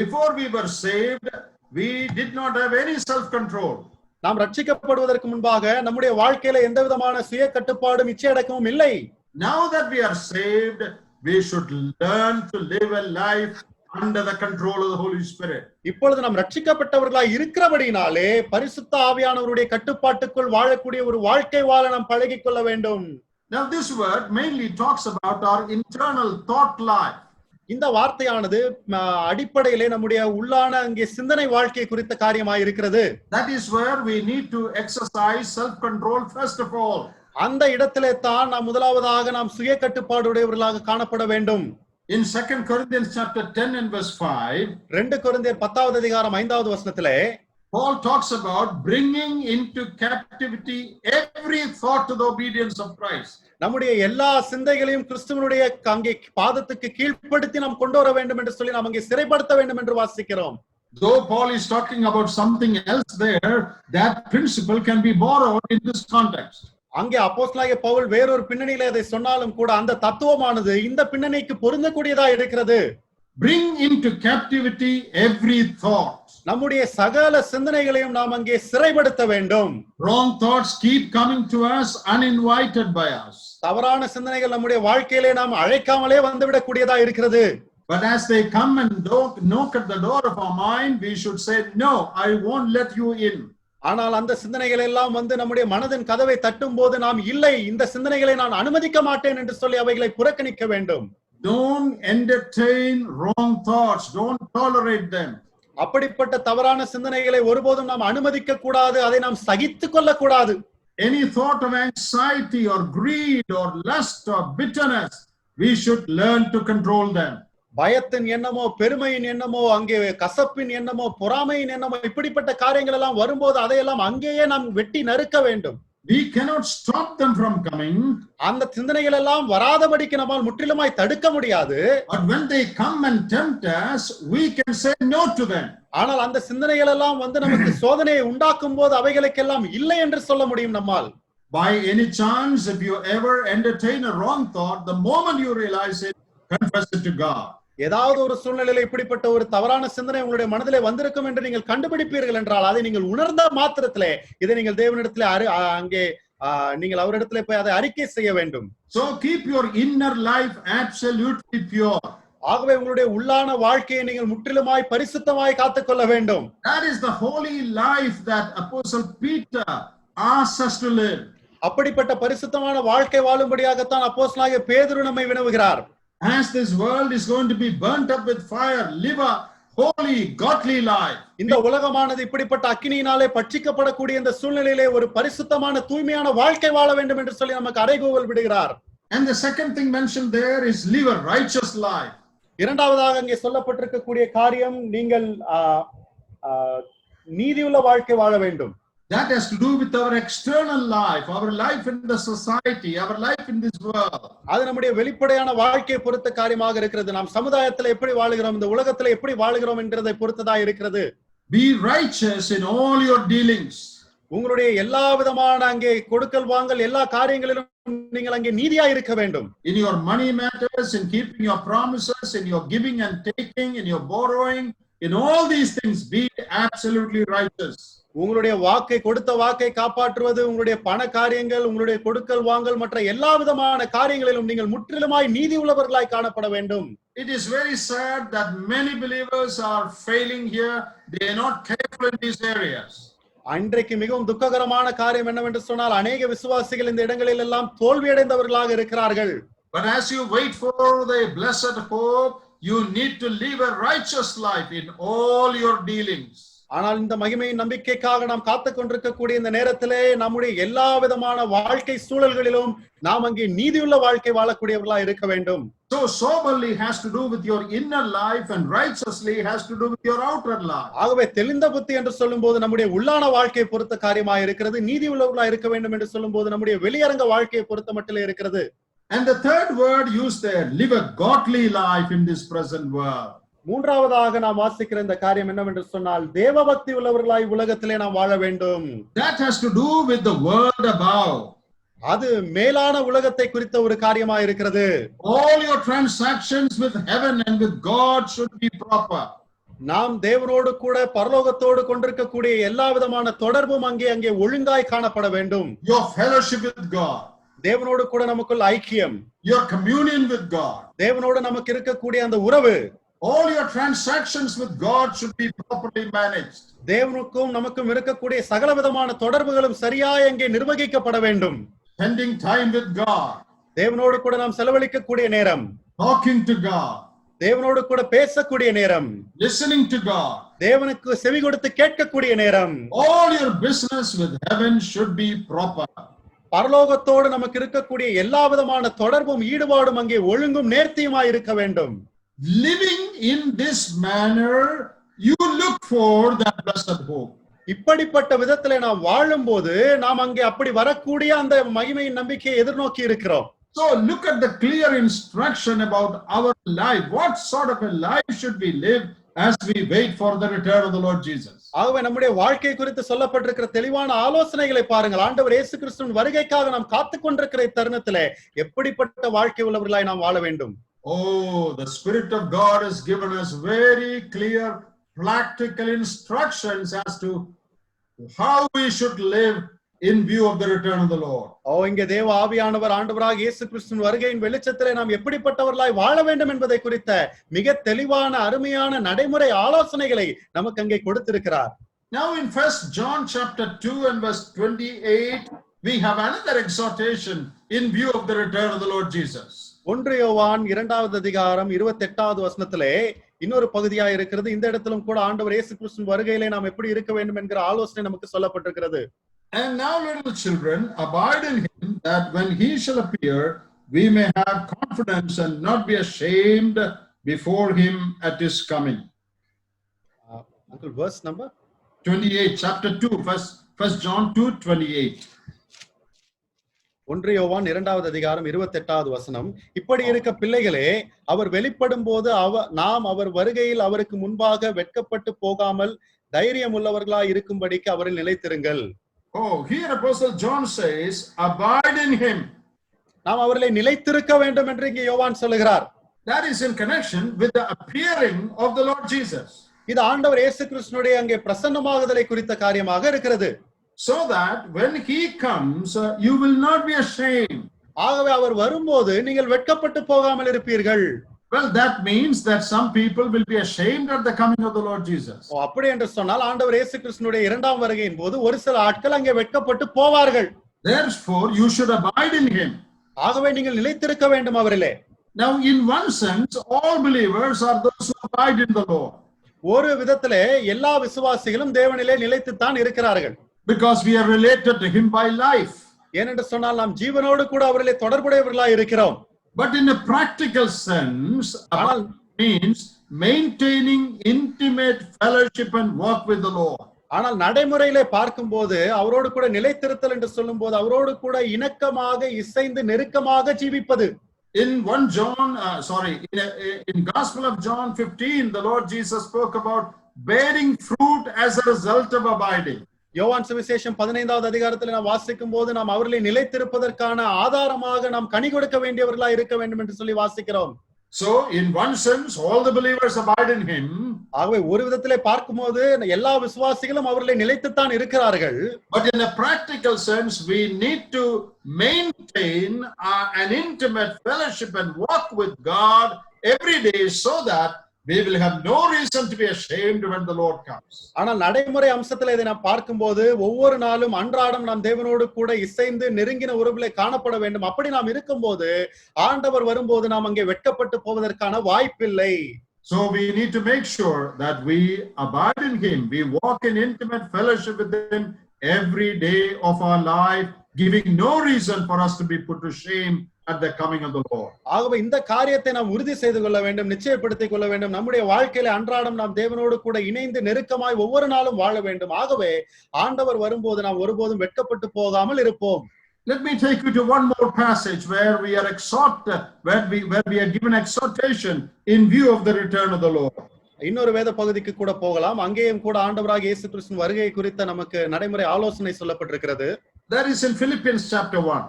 Speaker 1: Before we were saved, we did not have any self-control.
Speaker 2: நாம் ரட்சிக்கப்படுவதற்கு முன்பாக நம்முடைய வாழ்க்கையில எந்த விதமான சுய கட்டுப்பாடும் இச்சையடக்கமும் இல்லை.
Speaker 1: Now that we are saved, we should learn to live a life under the control of the Holy Spirit.
Speaker 2: இப்பொழுது நாம் ரட்சிக்கப்பட்டவர்களாய் இருக்கிறபடினாலே பரிசுத்த ஆவியானவருடைய கட்டுப்பாட்டுக்குள் வாழக்கூடிய ஒரு வாழ்க்கை வாழ நாம் பழகிக் கொள்ள வேண்டும்.
Speaker 1: Now this word mainly talks about our internal thought life.
Speaker 2: இந்த வார்த்தையானது அடிப்படையிலே நம்முடைய உள்ளான அங்கே சிந்தனை வாழ்க்கை குறித்த காரியமாய் இருக்கிறது.
Speaker 1: That is where we need to exercise self-control first of all.
Speaker 2: அந்த இடத்திலே தான் நாம் முதலாவதாக நாம் சுய கட்டுப்பாடுடையவர்களாக காணப்பட வேண்டும்.
Speaker 1: In 2 Corinthians chapter 10 and verse 5,
Speaker 2: 2 கொரிந்தியர் 10வது அதிகாரம் 5வது வசனத்திலே
Speaker 1: Paul talks about bringing into captivity every thought to the obedience of Christ.
Speaker 2: நம்முடைய எல்லா சிந்தைகளையும் கிறிஸ்துவனுடைய அங்கே பாதத்துக்கு கீழ்ப்படுத்தி நாம் கொண்டு வர வேண்டும் என்று சொல்லி நாம் அங்கே சிறைப்படுத்த வேண்டும் என்று வாசிக்கிறோம்.
Speaker 1: Though Paul is talking about something else there, that principle can be borrowed in this context.
Speaker 2: அங்கே அப்போஸ்தலனாகிய பவுல் வேறொரு பின்னணியிலே அதை சொன்னாலும் கூட அந்த தத்துவமானது இந்த பின்னணிக்கு பொருந்தக்கூடியதா இருக்கிறது.
Speaker 1: Bring into captivity every thought.
Speaker 2: நம்முடைய சகல சிந்தனைகளையும் நாம் அங்கே சிறைப்படுத்த வேண்டும்.
Speaker 1: Wrong thoughts keep coming to us uninvited by us.
Speaker 2: தவறான சிந்தனைகள் நம்முடைய வாழ்க்கையிலே நாம் அழைக்காமலே வந்துவிடக் கூடியதா இருக்கிறது.
Speaker 1: But as they come and knock at the door of our mind, we should say, no, I won't let you in.
Speaker 2: ஆனால் அந்த சிந்தனைகள் எல்லாம் வந்து நம்முடைய மனதின் கதவை தட்டும் போது நாம் இல்லை, இந்த சிந்தனைகளை நான் அனுமதிக்க மாட்டேன் என்று சொல்லி அவைகளை புறக்கணிக்க வேண்டும்.
Speaker 1: Don't entertain wrong thoughts. Don't tolerate them.
Speaker 2: அப்படிப்பட்ட தவறான சிந்தனைகளை ஒருபோதும் நாம் அனுமதிக்க கூடாது, அதை நாம் சகித்துக் கொள்ள கூடாது.
Speaker 1: Any thought of anxiety or greed or lust or bitterness, we should learn to control them.
Speaker 2: பயத்தின் எண்ணமோ பெருமையின் எண்ணமோ அங்கே கசப்பின் எண்ணமோ பொறாமையின் எண்ணமோ இப்படிப்பட்ட காரியங்கள் எல்லாம் வரும்போது அதையெல்லாம் அங்கேயே நாம் வெட்டி நறுக்க வேண்டும்.
Speaker 1: We cannot stop them from coming.
Speaker 2: அந்த சிந்தனைகள் எல்லாம் வராதபடிக்கு நம்மால் முற்றிலுமாய் தடுக்க முடியாது.
Speaker 1: But when they come and tempt us, we can say no to them.
Speaker 2: ஆனால் அந்த சிந்தனைகள் எல்லாம் வந்து நமக்கு சோதனையை உண்டாக்கும் போது அவைகளுக்கெல்லாம் இல்லை என்று சொல்ல முடியும் நம்மால்.
Speaker 1: By any chance, if you ever entertain a wrong thought, the moment you realize it, confess it to God.
Speaker 2: ஏதாவது ஒரு சூழ்நிலையில இப்படிப்பட்ட ஒரு தவறான சிந்தனை உங்களுடைய மனதிலே வந்திருக்கும் என்று நீங்கள் கண்டுபிடிப்பீர்கள் என்றால் அதை நீங்கள் உணர்ந்த மாத்திரத்திலே இதை நீங்கள் தேவனிடத்திலே அங்கே நீங்கள் அவரிடத்திலே போய் அதை அறிக்கை செய்ய வேண்டும்.
Speaker 1: So keep your inner life absolutely pure.
Speaker 2: ஆகவே உங்களுடைய உள்ளான வாழ்க்கையை நீங்கள் முற்றிலுமாய் பரிசுத்தமாய் காத்துக்கொள்ள வேண்டும்.
Speaker 1: That is the holy life that Apostle Peter asks us to live.
Speaker 2: அப்படிப்பட்ட பரிசுத்தமான வாழ்க்கை வாழும்படியாகத்தான் அப்போஸ்தலனாகிய பேதுரு நம்மை வினவுகிறார்.
Speaker 1: As this world is going to be burnt up with fire, live a holy, godly life.
Speaker 2: இந்த உலகமானது இப்படிப்பட்ட அக்கினியினாலே பட்சிக்கப்படக்கூடிய இந்த சூழ்நிலையிலே ஒரு பரிசுத்தமான தூய்மையான வாழ்க்கை வாழ வேண்டும் என்று சொல்லி நமக்கு அறைகூவல் விடுகிறார்.
Speaker 1: And the second thing mentioned there is live a righteous life.
Speaker 2: இரண்டாவதாக அங்கே சொல்லப்பட்டிருக்கக்கூடிய காரியம் நீங்கள் நீதியுள்ள வாழ்க்கை வாழ வேண்டும்.
Speaker 1: That has to do with our external life, our life in the society, our life in this world.
Speaker 2: அது நம்முடைய வெளிப்படையான வாழ்க்கையை பொறுத்த காரியமாக இருக்கிறது. நாம் சமுதாயத்தில் எப்படி வாழுகிறோம், இந்த உலகத்தில் எப்படி வாழுகிறோம் என்கிறதை பொறுத்ததா இருக்கிறது.
Speaker 1: Be righteous in all your dealings.
Speaker 2: உங்களுடைய எல்லா விதமான அங்கே கொடுக்கல் வாங்கல் எல்லா காரியங்களிலும் நீங்கள் அங்கே நீதியா இருக்க வேண்டும்.
Speaker 1: In your money matters, in keeping your promises, in your giving and taking, in your borrowing, in all these things, be absolutely righteous.
Speaker 2: உங்களுடைய வாக்கை கொடுத்த வாக்கை காப்பாற்றுவது, உங்களுடைய பண காரியங்கள், உங்களுடைய கொடுக்கல் வாங்கல் மற்ற எல்லா விதமான காரியங்களிலும் நீங்கள் முற்றிலுமாய் நீதி உள்ளவர்களாய் காணப்பட வேண்டும்.
Speaker 1: It is very sad that many believers are failing here. They are not careful in these areas.
Speaker 2: அன்றைக்கு மிகவும் துக்ககரமான காரியம் என்னவென்று சொன்னால் அநேக விசுவாசிகள் இந்த இடங்களில் எல்லாம் தோல்வியடைந்தவர்களாக இருக்கிறார்கள்.
Speaker 1: But as you wait for the blessed hope, you need to live a righteous life in all your dealings.
Speaker 2: ஆனால் இந்த மகிமையின் நம்பிக்கைக்காக நாம் காத்துக் கொண்டிருக்கக்கூடிய இந்த நேரத்திலே நம்முடைய எல்லா விதமான வாழ்க்கை சூழல்களிலும் நாம் அங்கே நீதியுள்ள வாழ்க்கை வாழக்கூடியவர்களா இருக்க வேண்டும்.
Speaker 1: So soberly has to do with your inner life and righteously has to do with your outer life.
Speaker 2: ஆகவே தெளிந்த புத்தி என்று சொல்லும்போது நம்முடைய உள்ளான வாழ்க்கையை பொறுத்த காரியமா இருக்கிறது. நீதி உள்ளவர்களா இருக்க வேண்டும் என்று சொல்லும்போது நம்முடைய வெளியரங்க வாழ்க்கையை பொறுத்த மட்டும் இருக்கிறது.
Speaker 1: And the third word used there, live a godly life in this present world.
Speaker 2: மூன்றாவதாக நாம் வாசிக்கிற இந்த காரியம் என்னவென்று சொன்னால் தேவபக்தி உள்ளவர்களாய் உலகத்திலே நாம் வாழ வேண்டும்.
Speaker 1: That has to do with the world above.
Speaker 2: அது மேலான உலகத்தை குறித்த ஒரு காரியமா இருக்கிறது.
Speaker 1: All your transactions with heaven and with God should be proper.
Speaker 2: நாம் தேவனோடு கூட பரலோகத்தோடு கொண்டிருக்கக்கூடிய எல்லா விதமான தொடர்பும் அங்கே ஒழுங்காய் காணப்பட வேண்டும்.
Speaker 1: Your fellowship with God,
Speaker 2: தேவனோடு கூட நமக்குள்ள ஐக்கியம்,
Speaker 1: your communion with God,
Speaker 2: தேவனோடு நமக்கு இருக்கக்கூடிய அந்த உறவு,
Speaker 1: all your transactions with God should be properly managed.
Speaker 2: தேவனுக்கும் நமக்கும் இருக்கக்கூடிய சகல விதமான தொடர்புகளும் சரியாய் அங்கே நிர்வகிக்கப்பட வேண்டும்.
Speaker 1: Spending time with God,
Speaker 2: தேவனோடு கூட நாம் செலவழிக்கக்கூடிய நேரம்,
Speaker 1: talking to God,
Speaker 2: தேவனோடு கூட பேசக்கூடிய நேரம்,
Speaker 1: listening to God,
Speaker 2: தேவனுக்கு செவி கொடுத்து கேட்கக்கூடிய நேரம்,
Speaker 1: all your business with heaven should be proper.
Speaker 2: பரலோகத்தோடு நமக்கு இருக்கக்கூடிய எல்லா விதமான தொடர்பும் ஈடுபாடும் அங்கே ஒழுங்கும் நேர்த்தியுமாய் இருக்க வேண்டும்.
Speaker 1: Living in this manner, you look for that blessed hope.
Speaker 2: இப்படிப்பட்ட விதத்திலே நாம் வாழும்போது நாம் அங்கே அப்படி வரக்கூடிய அந்த மகிமையின் நம்பிக்கையை எதிர்நோக்கி இருக்கிறோம்.
Speaker 1: So look at the clear instruction about our life. What sort of a life should we live as we wait for the return of the Lord Jesus?
Speaker 2: ஆகவே நம்முடைய வாழ்க்கை குறித்து சொல்லப்பட்டிருக்கிற தெளிவான ஆலோசனைகளை பாருங்கள். ஆண்டவர் இயேசு கிறிஸ்துவின் வருகைக்காக நாம் காத்துக் கொண்டிருக்கிற தருணத்திலே எப்படிப்பட்ட வாழ்க்கை உள்ளவர்களாய் நாம் வாழ வேண்டும்.
Speaker 1: Oh, the Spirit of God has given us very clear, practical instructions as to how we should live in view of the return of the Lord.
Speaker 2: இங்கே தேவ ஆவியானவர் ஆண்டவராக இயேசு கிறிஸ்துவின் வருகையின் வெளிச்சத்திலே நாம் எப்படிப்பட்டவர்களாய் வாழ வேண்டும் என்பதை குறித்த மிக தெளிவான அருமையான நடைமுறை ஆலோசனைகளை நமக்கு அங்கே கொடுத்திருக்கிறார்.
Speaker 1: Now in 1 John chapter 2 and verse 28, we have another exhortation in view of the return of the Lord Jesus.
Speaker 2: 1 யோவான் 2வது அதிகாரம் 28வது வசனத்திலே இன்னொரு பகுதியா இருக்கிறது. இந்த இடத்திலும் கூட ஆண்டவர் இயேசு கிறிஸ்துவின் வருகையிலே நாம் எப்படி இருக்க வேண்டும் என்கிற ஆலோசனை நமக்கு சொல்லப்பட்டிருக்கிறது.
Speaker 1: And now little children, abide in him, that when he shall appear, we may have confidence and not be ashamed before him at his coming.
Speaker 2: Uncle, verse number
Speaker 1: 28, chapter 2, first John 2:28.
Speaker 2: 1 யோவான் 2வது அதிகாரம் 28வது வசனம். இப்படி இருக்க பிள்ளைகளே, அவர் வெளிப்படும் போது நாம் அவர் வருகையில் அவருக்கு முன்பாக வெட்கப்பட்டு போகாமல் தைரியம் உள்ளவர்களாய் இருக்கும்படிக்கு அவரில் நிலைத்திருங்கள்.
Speaker 1: Oh, here Apostle John says, abide in him.
Speaker 2: நாம் அவர்களை நிலைத்திருக்க வேண்டும் என்று இங்கே யோவான் சொல்லுகிறார்.
Speaker 1: That is in connection with the appearing of the Lord Jesus.
Speaker 2: இது ஆண்டவர் இயேசு கிறிஸ்துவினுடைய அங்கே பிரசன்னமாகுதலை குறித்த காரியமாக இருக்கிறது.
Speaker 1: So that when he comes, you will not be ashamed.
Speaker 2: ஆகவே அவர் வரும்போது நீங்கள் வெட்கப்பட்டு போகாமல் இருப்பீர்கள்.
Speaker 1: Well, that means that some people will be ashamed at the coming of the Lord Jesus.
Speaker 2: அப்படி என்று சொன்னால் ஆண்டவர் இயேசு கிறிஸ்துவினுடைய இரண்டாம் வருகையின் போது ஒரு சில ஆட்கள் அங்கே வெட்கப்பட்டு போவார்கள்.
Speaker 1: Therefore, you should abide in him.
Speaker 2: ஆகவே நீங்கள் நிலைத்திருக்க வேண்டும் அவரிலே.
Speaker 1: Now, in one sense, all believers are those who abide in the Lord.
Speaker 2: ஒரு விதத்திலே எல்லா விசுவாசிகளும் தேவனிலே நிலைத்துத்தான் இருக்கிறார்கள்.
Speaker 1: Because we are related to him by life.
Speaker 2: ஏனென்று சொன்னால் நாம் ஜீவனோடு கூட அவரிலே தொடர்புடையவர்களாய் இருக்கிறோம்.
Speaker 1: But in a practical sense, abide means maintaining intimate fellowship and walk with the Lord.
Speaker 2: ஆனால் நடைமுறையிலே பார்க்கும்போது அவரோடு கூட நிலைத்திருத்தல் என்று சொல்லும்போது அவரோடு கூட இணக்கமாக இசைந்து நெருக்கமாக ஜீவிப்பது.
Speaker 1: In Gospel of John 15, the Lord Jesus spoke about bearing fruit as a result of abiding.
Speaker 2: யோவான் சுவிசேஷம் 15வது அதிகாரத்தில் நாம் வாசிக்கும் போது நாம் அவர்களை நிலைத்திருப்பதற்கான ஆதாரமாக நாம் கனி கொடுக்க வேண்டியவர்களாய் இருக்க வேண்டும் என்று சொல்லி வாசிக்கிறோம்.
Speaker 1: So in one sense, all the believers abide in him.
Speaker 2: ஆகவே ஒரு விதத்திலே பார்க்கும்போது எல்லா விசுவாசிகளும் அவர்களை நிலைத்துத்தான் இருக்கிறார்கள்.
Speaker 1: But in a practical sense, we need to maintain an intimate fellowship and walk with God every day so that we will have no reason to be ashamed when the Lord comes.
Speaker 2: ஆனால் நடைமுறை அம்சத்தில் இதை நாம் பார்க்கும்போது ஒவ்வொரு நாளும் அன்றாடம் நாம் தேவனோடு கூட இசைந்து நெருங்கின உறவிலே காணப்பட வேண்டும். அப்படி நாம் இருக்கும்போது ஆண்டவர் வரும்போது நாம் அங்கே வெட்கப்பட்டு போவதற்கான வாய்ப்பில்லை.
Speaker 1: So we need to make sure that we abide in him. We walk in intimate fellowship with him every day of our life, giving no reason for us to be put to shame at the coming of the Lord.
Speaker 2: ஆகவே இந்த காரியத்தை நாம் உறுதி செய்து கொள்ள வேண்டும், நிச்சயப்படுத்திக் கொள்ள வேண்டும். நம்முடைய வாழ்க்கையில அன்றாடம் நாம் தேவனோடு கூட இணைந்து நெருக்கமாய் ஒவ்வொரு நாளும் வாழ வேண்டும். ஆகவே ஆண்டவர் வரும்போது நாம் ஒருபோதும் வெட்கப்பட்டு போகாமல் இருப்போம்.
Speaker 1: Let me take you to one more passage where we are where we are given exhortation in view of the return of the Lord.
Speaker 2: இன்னொரு வேத பகுதிக்கு கூட போகலாம். அங்கேயும் கூட ஆண்டவராகிய இயேசு கிறிஸ்துவின் வருகை குறித்த நமக்கு நடைமுறை ஆலோசனை சொல்லப்பட்டிருக்கிறது.
Speaker 1: That is in Philippians chapter 1.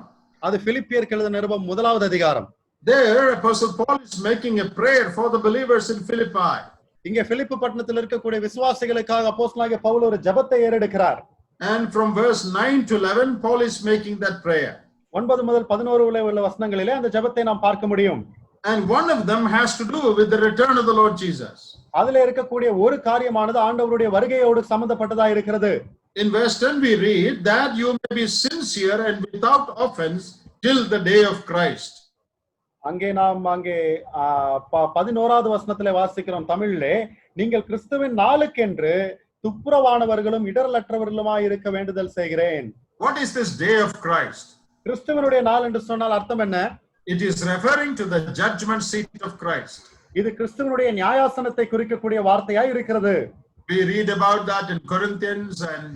Speaker 2: அது பிலிப்பியருக்கு எழுதின நிருபம் 1வது அதிகாரம்.
Speaker 1: There Apostle Paul is making a prayer for the believers in Philippi.
Speaker 2: இங்கே பிலிப்பு பட்டணத்தில் இருக்கக்கூடிய விசுவாசிகளுக்காக அப்போஸ்தலனாகிய பவுல் ஒரு ஜெபத்தை ஏறெடுக்கிறார்.
Speaker 1: And from verse 9 to 11 Paul is making that prayer.
Speaker 2: 9 முதல் 11 உள்ள வசனங்களிலே அந்த ஜெபத்தை நாம் பார்க்க முடியும்.
Speaker 1: And one of them has to do with the return of the Lord Jesus.
Speaker 2: அதிலே இருக்கக்கூடிய ஒரு காரியமானது ஆண்டவருடைய வருகையோடு சம்பந்தப்பட்டதா இருக்கிறது.
Speaker 1: In verse 10 we read that you may be sincere and without offense till the day of Christ.
Speaker 2: அங்கே நாம் 11வது வசனத்திலே வாசிக்கிறோம் தமிழிலே, நீங்கள் கிறிஸ்துவின் நாளுக்கென்று துப்புரவானவர்களும் இடரலற்றவர்களுமாய் இருக்க வேண்டுதல் செய்கிறேன்.
Speaker 1: What is this day of Christ?
Speaker 2: கிறிஸ்துவனுடைய நாள் என்று சொன்னால் அர்த்தம் என்ன?
Speaker 1: It is referring to the judgment seat of Christ.
Speaker 2: இது கிறிஸ்துவனுடைய நியாயாசனத்தை குறிக்கக்கூடிய வார்த்தையாய் இருக்கிறது.
Speaker 1: We read about that in Corinthians and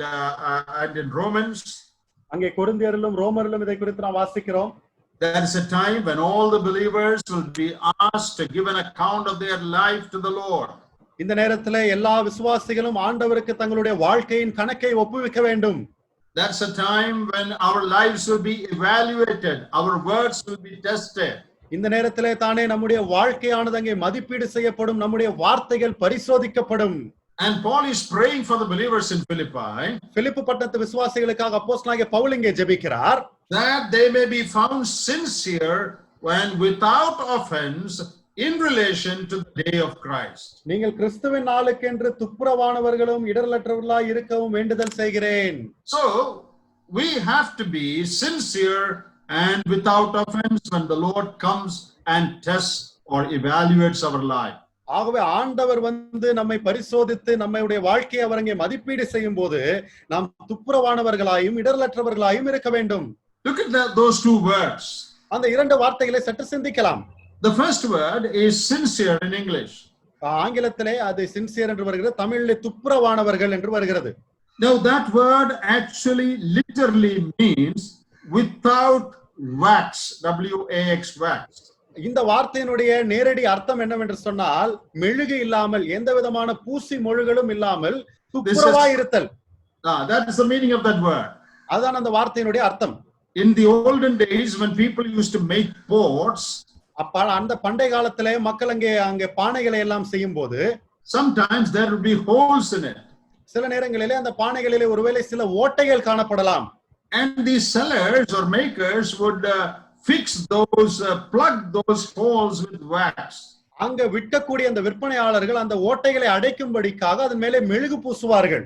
Speaker 1: in Romans.
Speaker 2: அங்கே கொரிந்தியரிலும் ரோமரிலும் இதை குறித்து நாம் வாசிக்கிறோம்.
Speaker 1: There is a time when all the believers will be asked to give an account of their life to the Lord.
Speaker 2: இந்த நேரத்திலே எல்லா விசுவாசிகளும் ஆண்டவருக்கு தங்களுடைய வாழ்க்கையின் கணக்கை ஒப்புவிக்க வேண்டும்.
Speaker 1: That's a time when our lives will be evaluated, our words will be tested.
Speaker 2: இந்த நேரத்திலே தானே நம்முடைய வாழ்க்கையானது அங்கே மதிப்பீடு செய்யப்படும், நம்முடைய வார்த்தைகள் பரிசோதிக்கப்படும்.
Speaker 1: And Paul is praying for the believers in Philippi.
Speaker 2: பிலிப்பு பட்டணத்து விசுவாசிகளுக்காக அப்போஸ்தலனாகிய பவுல் இங்கே ஜெபிக்கிறார்.
Speaker 1: That they may be found sincere and without offense in relation to the day of Christ.
Speaker 2: நீங்கள் கிறிஸ்துவின் நாளுக்கென்று துப்புரவானவர்களும் இடரலற்றவர்களாய் இருக்கவும் வேண்டுதல் செய்கிறேன்.
Speaker 1: So we have to be sincere and without offense when the Lord comes and tests or evaluates our life.
Speaker 2: ஆகவே ஆண்டவர் வந்து நம்மை பரிசோதித்து நம்முடைய வாழ்க்கையை அவர் அங்கே மதிப்பீடு செய்யும் போது நாம் துப்புரவானவர்களாயும் இடரலற்றவர்களாயும் இருக்க வேண்டும்.
Speaker 1: Look at those two words.
Speaker 2: அந்த இரண்டு வார்த்தைகளை சற்று சிந்திக்கலாம்.
Speaker 1: The first word is sincere in English.
Speaker 2: ஆங்கிலத்திலே அது சின்சியர் என்று வருகிறது, தமிழிலே துப்புரவானவர்கள் என்று வருகிறது.
Speaker 1: Now that word actually literally means without wax, wax wax.
Speaker 2: இந்த வார்த்தையினுடைய நேரடி அர்த்தம் என்னவென்று சொன்னால் மெழுகு இல்லாமல், எந்த விதமான பூசி மொழுகளும் இல்லாமல் துப்புரவாய் இருத்தல்.
Speaker 1: That is the meaning of that word.
Speaker 2: அதுதான் அந்த வார்த்தையினுடைய அர்த்தம்.
Speaker 1: In the olden days when people used to make pots,
Speaker 2: அப்ப அந்த பண்டை காலத்திலே மக்கள் அங்கே பானைகளை எல்லாம் செய்யும்போது
Speaker 1: sometimes there would be holes in it.
Speaker 2: சில நேரங்களிலே அந்த பானைகளிலே ஒருவேளை சில ஓட்டைகள் காணப்படலாம்.
Speaker 1: And these sellers or makers would plug those holes with wax.
Speaker 2: அங்க விற்கக்கூடிய அந்த விற்பனையாளர்கள் அந்த ஓட்டைகளை அடைக்கும்படிக்காக அதன் மேலே மெழுகு பூசுவார்கள்.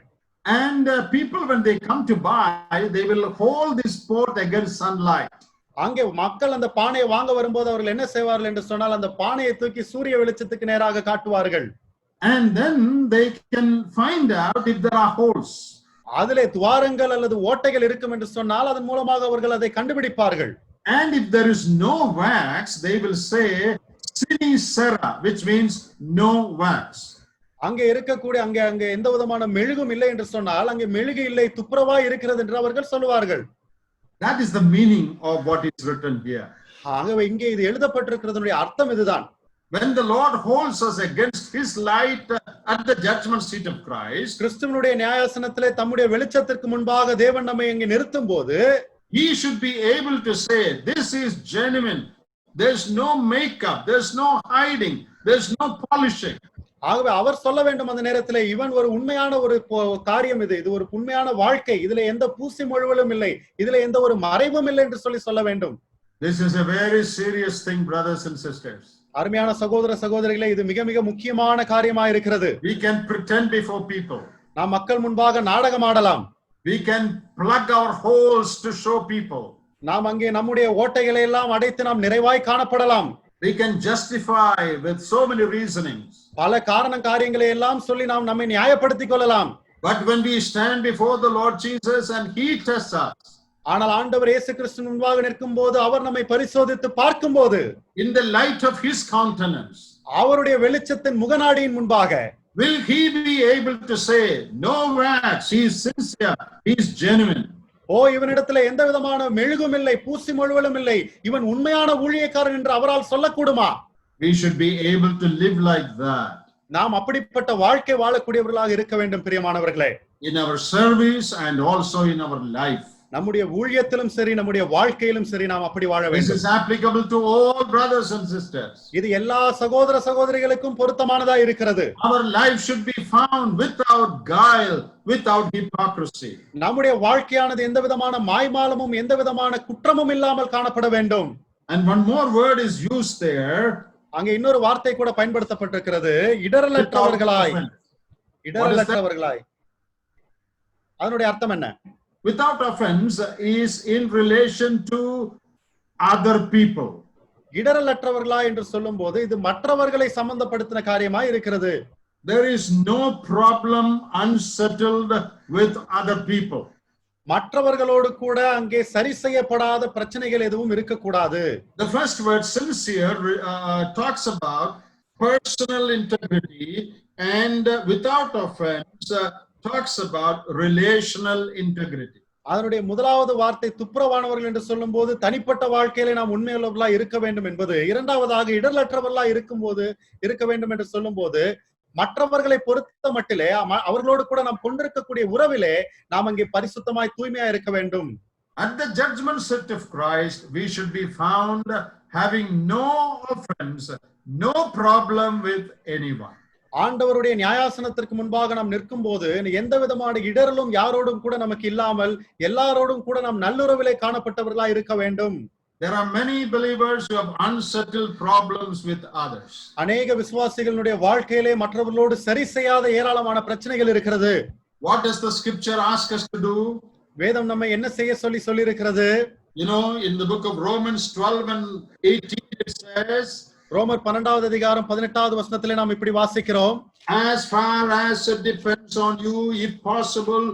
Speaker 1: And people when they come to buy, they will hold this pot against sunlight.
Speaker 2: அங்கே மக்கள் அந்த பானையை வாங்க வரும்போது அவர்கள் என்ன செய்வார்கள் என்று சொன்னால் அந்த பானையை தூக்கி சூரிய வெளிச்சத்துக்கு நேராக காட்டுவார்கள்.
Speaker 1: And then they can find out if there are holes.
Speaker 2: அதிலே துவாரங்கள் அல்லது ஓட்டைகள் இருக்கும் என்று சொன்னால் அதன் மூலமாக அவர்கள் அதை கண்டுபிடிப்பார்கள்.
Speaker 1: And if there is no wax, they will say sine cera, which means no wax.
Speaker 2: அங்கே இருக்கக்கூடிய அங்கே எந்த விதமான மெழுகும் இல்லை என்று சொன்னால் அங்கே மெழுகு இல்லை, துப்புரவாய் இருக்கிறது என்று அவர்கள் சொல்லுவார்கள்.
Speaker 1: That is the meaning of what is written here.
Speaker 2: ஆகவே இங்கே இது எழுதப்பட்டிருக்கிறதுடைய அர்த்தம் இதுதான்.
Speaker 1: When the Lord holds us against his light at the judgment seat of Christ,
Speaker 2: கிறிஸ்துவினுடைய நியாயாசனத்திலே தம்முடைய வெளிச்சத்திற்கு முன்பாக தேவன் நம்மை இங்கே நிறுத்தும்போது
Speaker 1: he should be able to say, this is genuine. There's no makeup, there's no hiding, there's no polishing.
Speaker 2: ஆகவே அவர் சொல்ல வேண்டும் அந்த நேரத்திலே, இவன் ஒரு உண்மையான ஒரு காரியம், இது ஒரு உண்மையான வாழ்க்கை, இதுல எந்த பூசி மொழிவலும் இல்லை, இதுல எந்த ஒரு மறைவும் இல்லை என்று சொல்ல வேண்டும்.
Speaker 1: This is a very serious thing, brothers and sisters.
Speaker 2: அருமையான சகோதர சகோதரிகளே, இது மிக மிக முக்கியமான காரியமா இருக்கிறது.
Speaker 1: We can pretend before people.
Speaker 2: நாம் மக்கள் முன்பாக நாடகம் ஆடலாம்.
Speaker 1: We can plug our holes to show people.
Speaker 2: நாம் அங்கே நம்முடைய ஓட்டைகளை எல்லாம் அடைத்து நாம் நிறைவாய் காணப்படலாம்.
Speaker 1: We can justify with so many reasonings.
Speaker 2: பல காரியங்களை எல்லாம் சொல்லி நாம் நம்மை நியாயப்படுத்திக் கொள்ளலாம்.
Speaker 1: But when we stand before the Lord Jesus and he tests us,
Speaker 2: ஆனால் ஆண்டவர் இயேசு கிறிஸ்து முன்பாக நிற்கும்போது அவர் நம்மை பரிசோதித்து பார்க்கும்போது
Speaker 1: in the light of his countenance,
Speaker 2: அவருடைய வெளிச்சத்தின் முகநாடியின் முன்பாக
Speaker 1: will he be able to say, no wax, he is sincere, he is genuine.
Speaker 2: இவனிடத்துல எந்த விதமான மெழுகும் இல்லை, பூசி மொழிவலும் இல்லை, இவன் உண்மையான ஊழியக்காரன் என்று அவரால் சொல்லக்கூடுமா?
Speaker 1: We should be able to live like that.
Speaker 2: நாம் அப்படிப்பட்ட வாழ்க்கை வாழக்கூடியவர்களாக இருக்க வேண்டும் பிரியமானவர்களே.
Speaker 1: In our service and also in our life.
Speaker 2: நம்முடைய ஊழியத்திலும் சரி நம்முடைய வாழ்க்கையிலும் சரி நாம் அப்படி வாழ வேண்டும்.
Speaker 1: This is applicable to all brothers and sisters.
Speaker 2: இது எல்லா சகோதர சகோதரிகளுக்கும் பொருத்தமானதா இருக்கிறது.
Speaker 1: Our life should be found without guile, without hypocrisy.
Speaker 2: நம்முடைய வாழ்க்கையானது எந்த விதமான மாய்மாலமும் எந்த விதமான குற்றமும் இல்லாமல் காணப்பட வேண்டும்.
Speaker 1: And one more word is used there.
Speaker 2: அங்க இன்னொரு வார்த்தை கூட பயன்படுத்தப்பட்டிருக்கிறது, இடரலற்றவர்களாய். இடரலற்றவர்களாய் அதனுடைய அர்த்தம் என்ன?
Speaker 1: Without offense is in relation to other people.
Speaker 2: இடரலற்றவர்களாய் என்று சொல்லும்போது இது மற்றவர்களை சம்பந்தப்படுத்தின காரியமாய் இருக்கிறது.
Speaker 1: There is no problem unsettled with other people.
Speaker 2: மற்றவர்களோடு கூட அங்கே சரி செய்யப்படாத பிரச்சனைகள் எதுவும் இருக்கக்கூடாது.
Speaker 1: The first word sincere talks about personal integrity, and without offense talks about relational integrity.
Speaker 2: அதனுடைய முதலாவது வார்த்தை துப்புரவானவர்கள் என்று சொல்லும்போது தனிப்பட்ட வாழ்க்கையில நாம் உண்மையுள்ளவர்களா இருக்க வேண்டும் என்பது, இரண்டாவதாக இடரலற்றவர்களா இருக்கும்போது இருக்க வேண்டும் என்று சொல்லும்போது மற்றவர்களை பொறுத்த மட்டிலே அவர்களோடு கூட நாம் கொண்டிருக்கக்கூடிய உறவிலே நாம் அங்கே பரிசுத்தமாய் தூய்மையா இருக்க வேண்டும்.
Speaker 1: At the judgment seat of Christ, we should be found having no offense, no problem with anyone.
Speaker 2: ஆண்டவருடைய நியாயாசனத்திற்கு முன்பாக நாம் நிற்கும் போது எந்த விதமான இடரலும் யாரோடும் கூட நமக்கு இல்லாமல் எல்லாரோடும் கூட நாம் நல்லுறவிலே காணப்பட்டவர்களா இருக்க வேண்டும்.
Speaker 1: There are many believers who have unsettled problems with others.
Speaker 2: அநேக விசுவாசிகளுடைய வாழ்க்கையிலே மற்றவர்களோடு சரி செய்யாத ஏராளமான பிரச்சனைகள் இருக்கிறது.
Speaker 1: What does the scripture ask us to do?
Speaker 2: வேதம் நம்மை என்ன செய்ய சொல்லி இருக்கிறது?
Speaker 1: You know, in the book of Romans 12 and 18 it says,
Speaker 2: ரோமர் 12வது அதிகாரம் 18வது வசனத்திலே நாம் இப்படி வாசிக்கிறோம்,
Speaker 1: as far as it depends on you, if possible,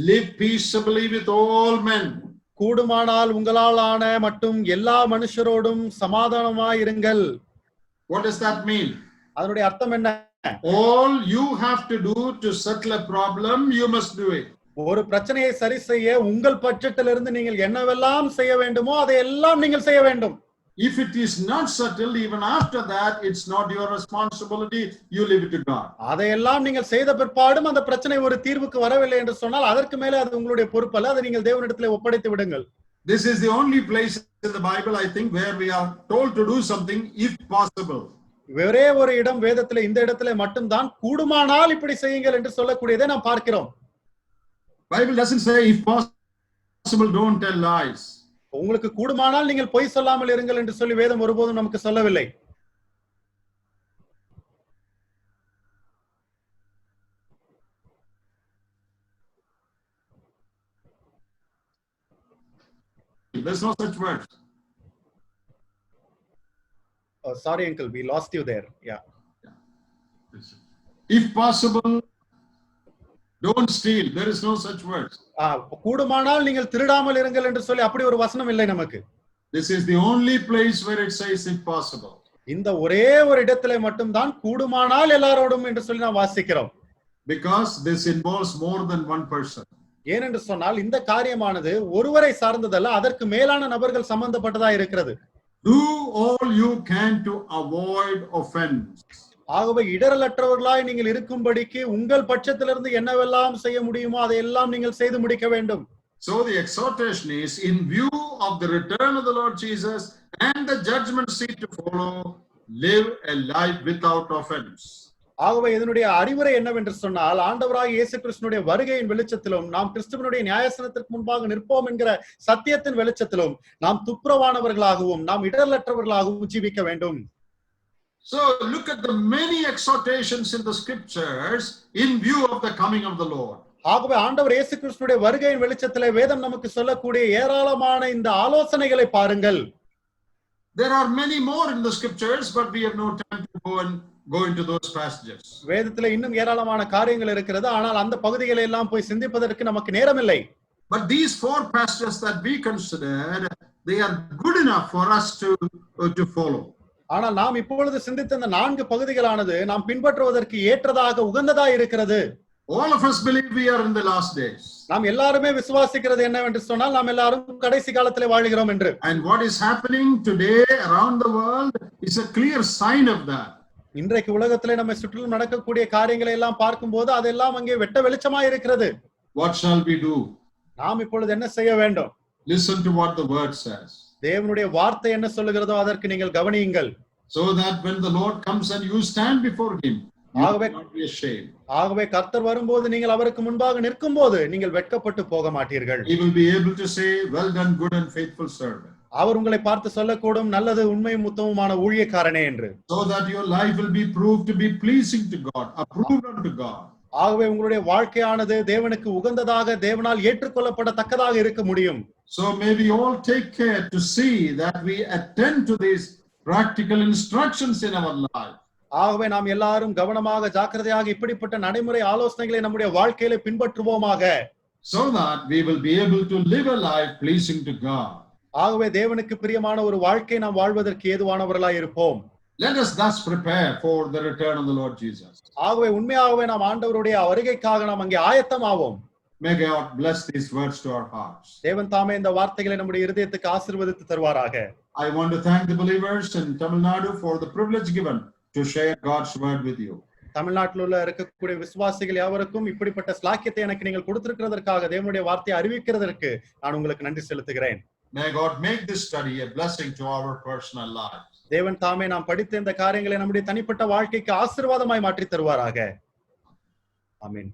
Speaker 1: live peaceably with all men.
Speaker 2: கூடுமானால் உங்களால் ஆன மட்டும் எல்லா மனுஷரோடும் சமாதானமாய் இருங்கள்.
Speaker 1: What does that mean?
Speaker 2: அதனுடைய அர்த்தம் என்ன?
Speaker 1: All you have to do to settle a problem, you must do it.
Speaker 2: ஒரு பிரச்சனையை சரி செய்ய உங்கள் பட்ஜெட்டிலிருந்து நீங்கள் என்னவெல்லாம் செய்ய வேண்டுமோ அதை எல்லாம் நீங்கள் செய்ய வேண்டும்.
Speaker 1: If it is not settled, even after that, it's not your responsibility. You leave it to God.
Speaker 2: அதையெல்லாம் நீங்கள் செய்த பிற்பாடும் அந்த பிரச்சனை ஒரு தீர்வுக்கு வரவில்லை என்று சொன்னால் அதற்கு மேலே அது உங்களுடைய பொறுப்பல்ல. அதை நீங்கள் தேவனிடத்திலே ஒப்படைத்து விடுங்கள்.
Speaker 1: This is the only place in the Bible, I think, where we are told to do something if possible.
Speaker 2: ஒரே ஒரு இடம் வேதத்திலே இந்த இடத்திலே மட்டும்தான் கூடுமானால் இப்படி செய்யுங்கள் என்று சொல்லக்கூடியதை நாம் பார்க்கிறோம்.
Speaker 1: Bible doesn't say if possible don't tell lies.
Speaker 2: உங்களுக்கு கூடுமானால் நீங்கள் பொய் சொல்லாமல் இருங்கள் என்று சொல்லி வேதம் ஒருபோதும் நமக்கு சொல்லவில்லை.
Speaker 1: There's no such words.
Speaker 2: Oh, sorry uncle, we lost you there. Yeah.
Speaker 1: If possible don't steal. There is no such words.
Speaker 2: கூடுமானால் நீங்கள் திருடாமல் இருங்கள் என்று சொல்லி அப்படி ஒரு வசனம் இல்லை நமக்கு.
Speaker 1: This is the only place where it says if possible.
Speaker 2: இந்த ஒரே ஒரு இடத்திலே மட்டும்தான் கூடுமானால் எல்லாரோடும் என்று சொல்லி நாம் வாசிக்கிறோம்.
Speaker 1: Because this involves more than one person.
Speaker 2: ஏனென்று சொன்னால் இந்த காரியமானது ஒருவரை சார்ந்ததல்ல, அதற்கு மேலான நபர்கள் சம்பந்தப்பட்டதா இருக்கிறது.
Speaker 1: Do all you can to avoid offense.
Speaker 2: ஆகவே இடரலற்றவர்களாய் நீங்கள் இருக்கும்படிக்கு உங்கள் பட்சத்திலிருந்து என்னவெல்லாம் செய்ய முடியுமோ அதையெல்லாம் நீங்கள் செய்து முடிக்க வேண்டும்.
Speaker 1: So the exhortation is, in view of the return of the Lord Jesus and the judgment seat to follow, live a life without offense.
Speaker 2: ஆகவே இதனுடைய அறிவுரை என்னவென்று சொன்னால், ஆண்டவராகிய இயேசு கிறிஸ்துவினுடைய வருகையின் வெளிச்சத்திலும் நாம் கிறிஸ்துவினுடைய நியாயசனத்திற்கு முன்பாக நிற்போம் என்கிற சத்தியத்தின் வெளிச்சத்திலும் நாம் துப்புரவானவர்களாகவும் நாம் இடரலற்றவர்களாகவும் ஜீவிக்க வேண்டும்.
Speaker 1: So look at the many exhortations in the scriptures in view of the coming of the Lord.
Speaker 2: ஆகவே ஆண்டவர் இயேசு கிறிஸ்துவினுடைய வருகையின் வெளிச்சத்திலே வேதம் நமக்கு சொல்லக்கூடிய ஏராளமான இந்த ஆலோசனைகளை பாருங்கள்.
Speaker 1: There are many more in the scriptures, but we have no time to go into those passages.
Speaker 2: வேதத்திலே இன்னும் ஏராளமான காரியங்கள் இருக்கிறது, ஆனால் அந்த பகுதிகளை எல்லாம் போய் சிந்திப்பதற்கு நமக்கு நேரம் இல்லை.
Speaker 1: But these four passages that we considered, they are good enough for us to follow.
Speaker 2: ஆனால் நாம் இப்பொழுது சிந்தித்த இந்த 4 பகுதிகளானது நாம் பின்பற்றுவதற்கு ஏற்றதாக உகந்ததா இருக்கிறது.
Speaker 1: All of us believe we are in the last days.
Speaker 2: நாம் எல்லாருமே விசுவாசிக்கிறது என்னவென்று சொன்னால் நாம் எல்லாரும் கடைசி காலத்திலே வாழ்கிறோம் என்று.
Speaker 1: And what is happening today around the world is a clear sign of that.
Speaker 2: இன்றைக்கு உலகத்திலே நம்மை சுற்றிலும் நடக்கக்கூடிய காரியங்களை எல்லாம் பார்க்கும்போது அதெல்லாம் அங்கே வெட்ட வெளிச்சமாய் இருக்கிறது.
Speaker 1: What shall we do?
Speaker 2: நாம் இப்பொழுது என்ன செய்ய வேண்டும்?
Speaker 1: Listen to what the word says.
Speaker 2: தேவனுடைய வார்த்தை என்ன சொல்லுகிறதோ அதற்கு நீங்கள் கவனியுங்கள்.
Speaker 1: So that when the Lord comes and you stand before him, you will not be ashamed.
Speaker 2: ஆகவே கர்த்தர் வரும்போது நீங்கள் அவருக்கு முன்பாக நிற்கும்போது நீங்கள் வெட்கப்பட்டு போக மாட்டீர்கள்.
Speaker 1: He will be able to say, well done, good and faithful servant.
Speaker 2: அவர் உங்களை பார்த்து சொல்லக்கூடும், நல்லது உண்மையும் உத்தமமான ஊழியக்காரனே என்று.
Speaker 1: So that your life will be proved to be pleasing to God, approved unto God.
Speaker 2: ஆகவே உங்களுடைய வாழ்க்கையானது தேவனுக்கு உகந்ததாக, தேவனால் ஏற்றுக்கொள்ளப்படத்தக்கதாக இருக்க முடியும்.
Speaker 1: So may we all take care to see that we attend to these practical instructions in our life.
Speaker 2: ஆகவே நாம் எல்லாரும் கவனமாக ஜாக்கிரதையாக இப்படிப்பட்ட நடைமுறை ஆலோசனைகளை நம்முடைய வாழ்க்கையில பின்பற்றுவோமாக.
Speaker 1: So that we will be able to live a life pleasing to God.
Speaker 2: ஆகவே தேவனுக்கு பிரியமான ஒரு வாழ்க்கை நாம் வாழ்வதற்கு ஏதுவானவர்களாய் இருப்போம்.
Speaker 1: Let us thus prepare for the return of the Lord Jesus.
Speaker 2: ஆகவே உண்மையாகவே நாம் ஆண்டவருடைய வருகைக்காக நாம் அங்கே ஆயத்தமாவோம்.
Speaker 1: May God bless these words to our hearts.
Speaker 2: தேவன் தாமே இந்த வார்த்தைகளை நம்முடைய இருதயத்துக்கு ஆசீர்வதித்து தருவாராக.
Speaker 1: I want to thank the believers in Tamil Nadu for the privilege given to share God's word with you.
Speaker 2: தமிழ்நாட்டில் உள்ள இருக்கக்கூடிய விசுவாசிகள் யாவருக்கும் இப்படிப்பட்ட ஸ்லாக்கியத்தை எனக்கு நீங்கள் கொடுத்திருக்கிறதற்காக, தேவனுடைய வார்த்தையை அறிவிக்கிறதற்கு நான் உங்களுக்கு நன்றி செலுத்துகிறேன்.
Speaker 1: May God make this study a blessing to our personal lives.
Speaker 2: தேவன் தாமே நாம் படித்த இந்த காரியங்களை நம்முடைய தனிப்பட்ட வாழ்க்கைக்கு ஆசீர்வாதமாய் மாற்றி தருவாராக. ஆமென்.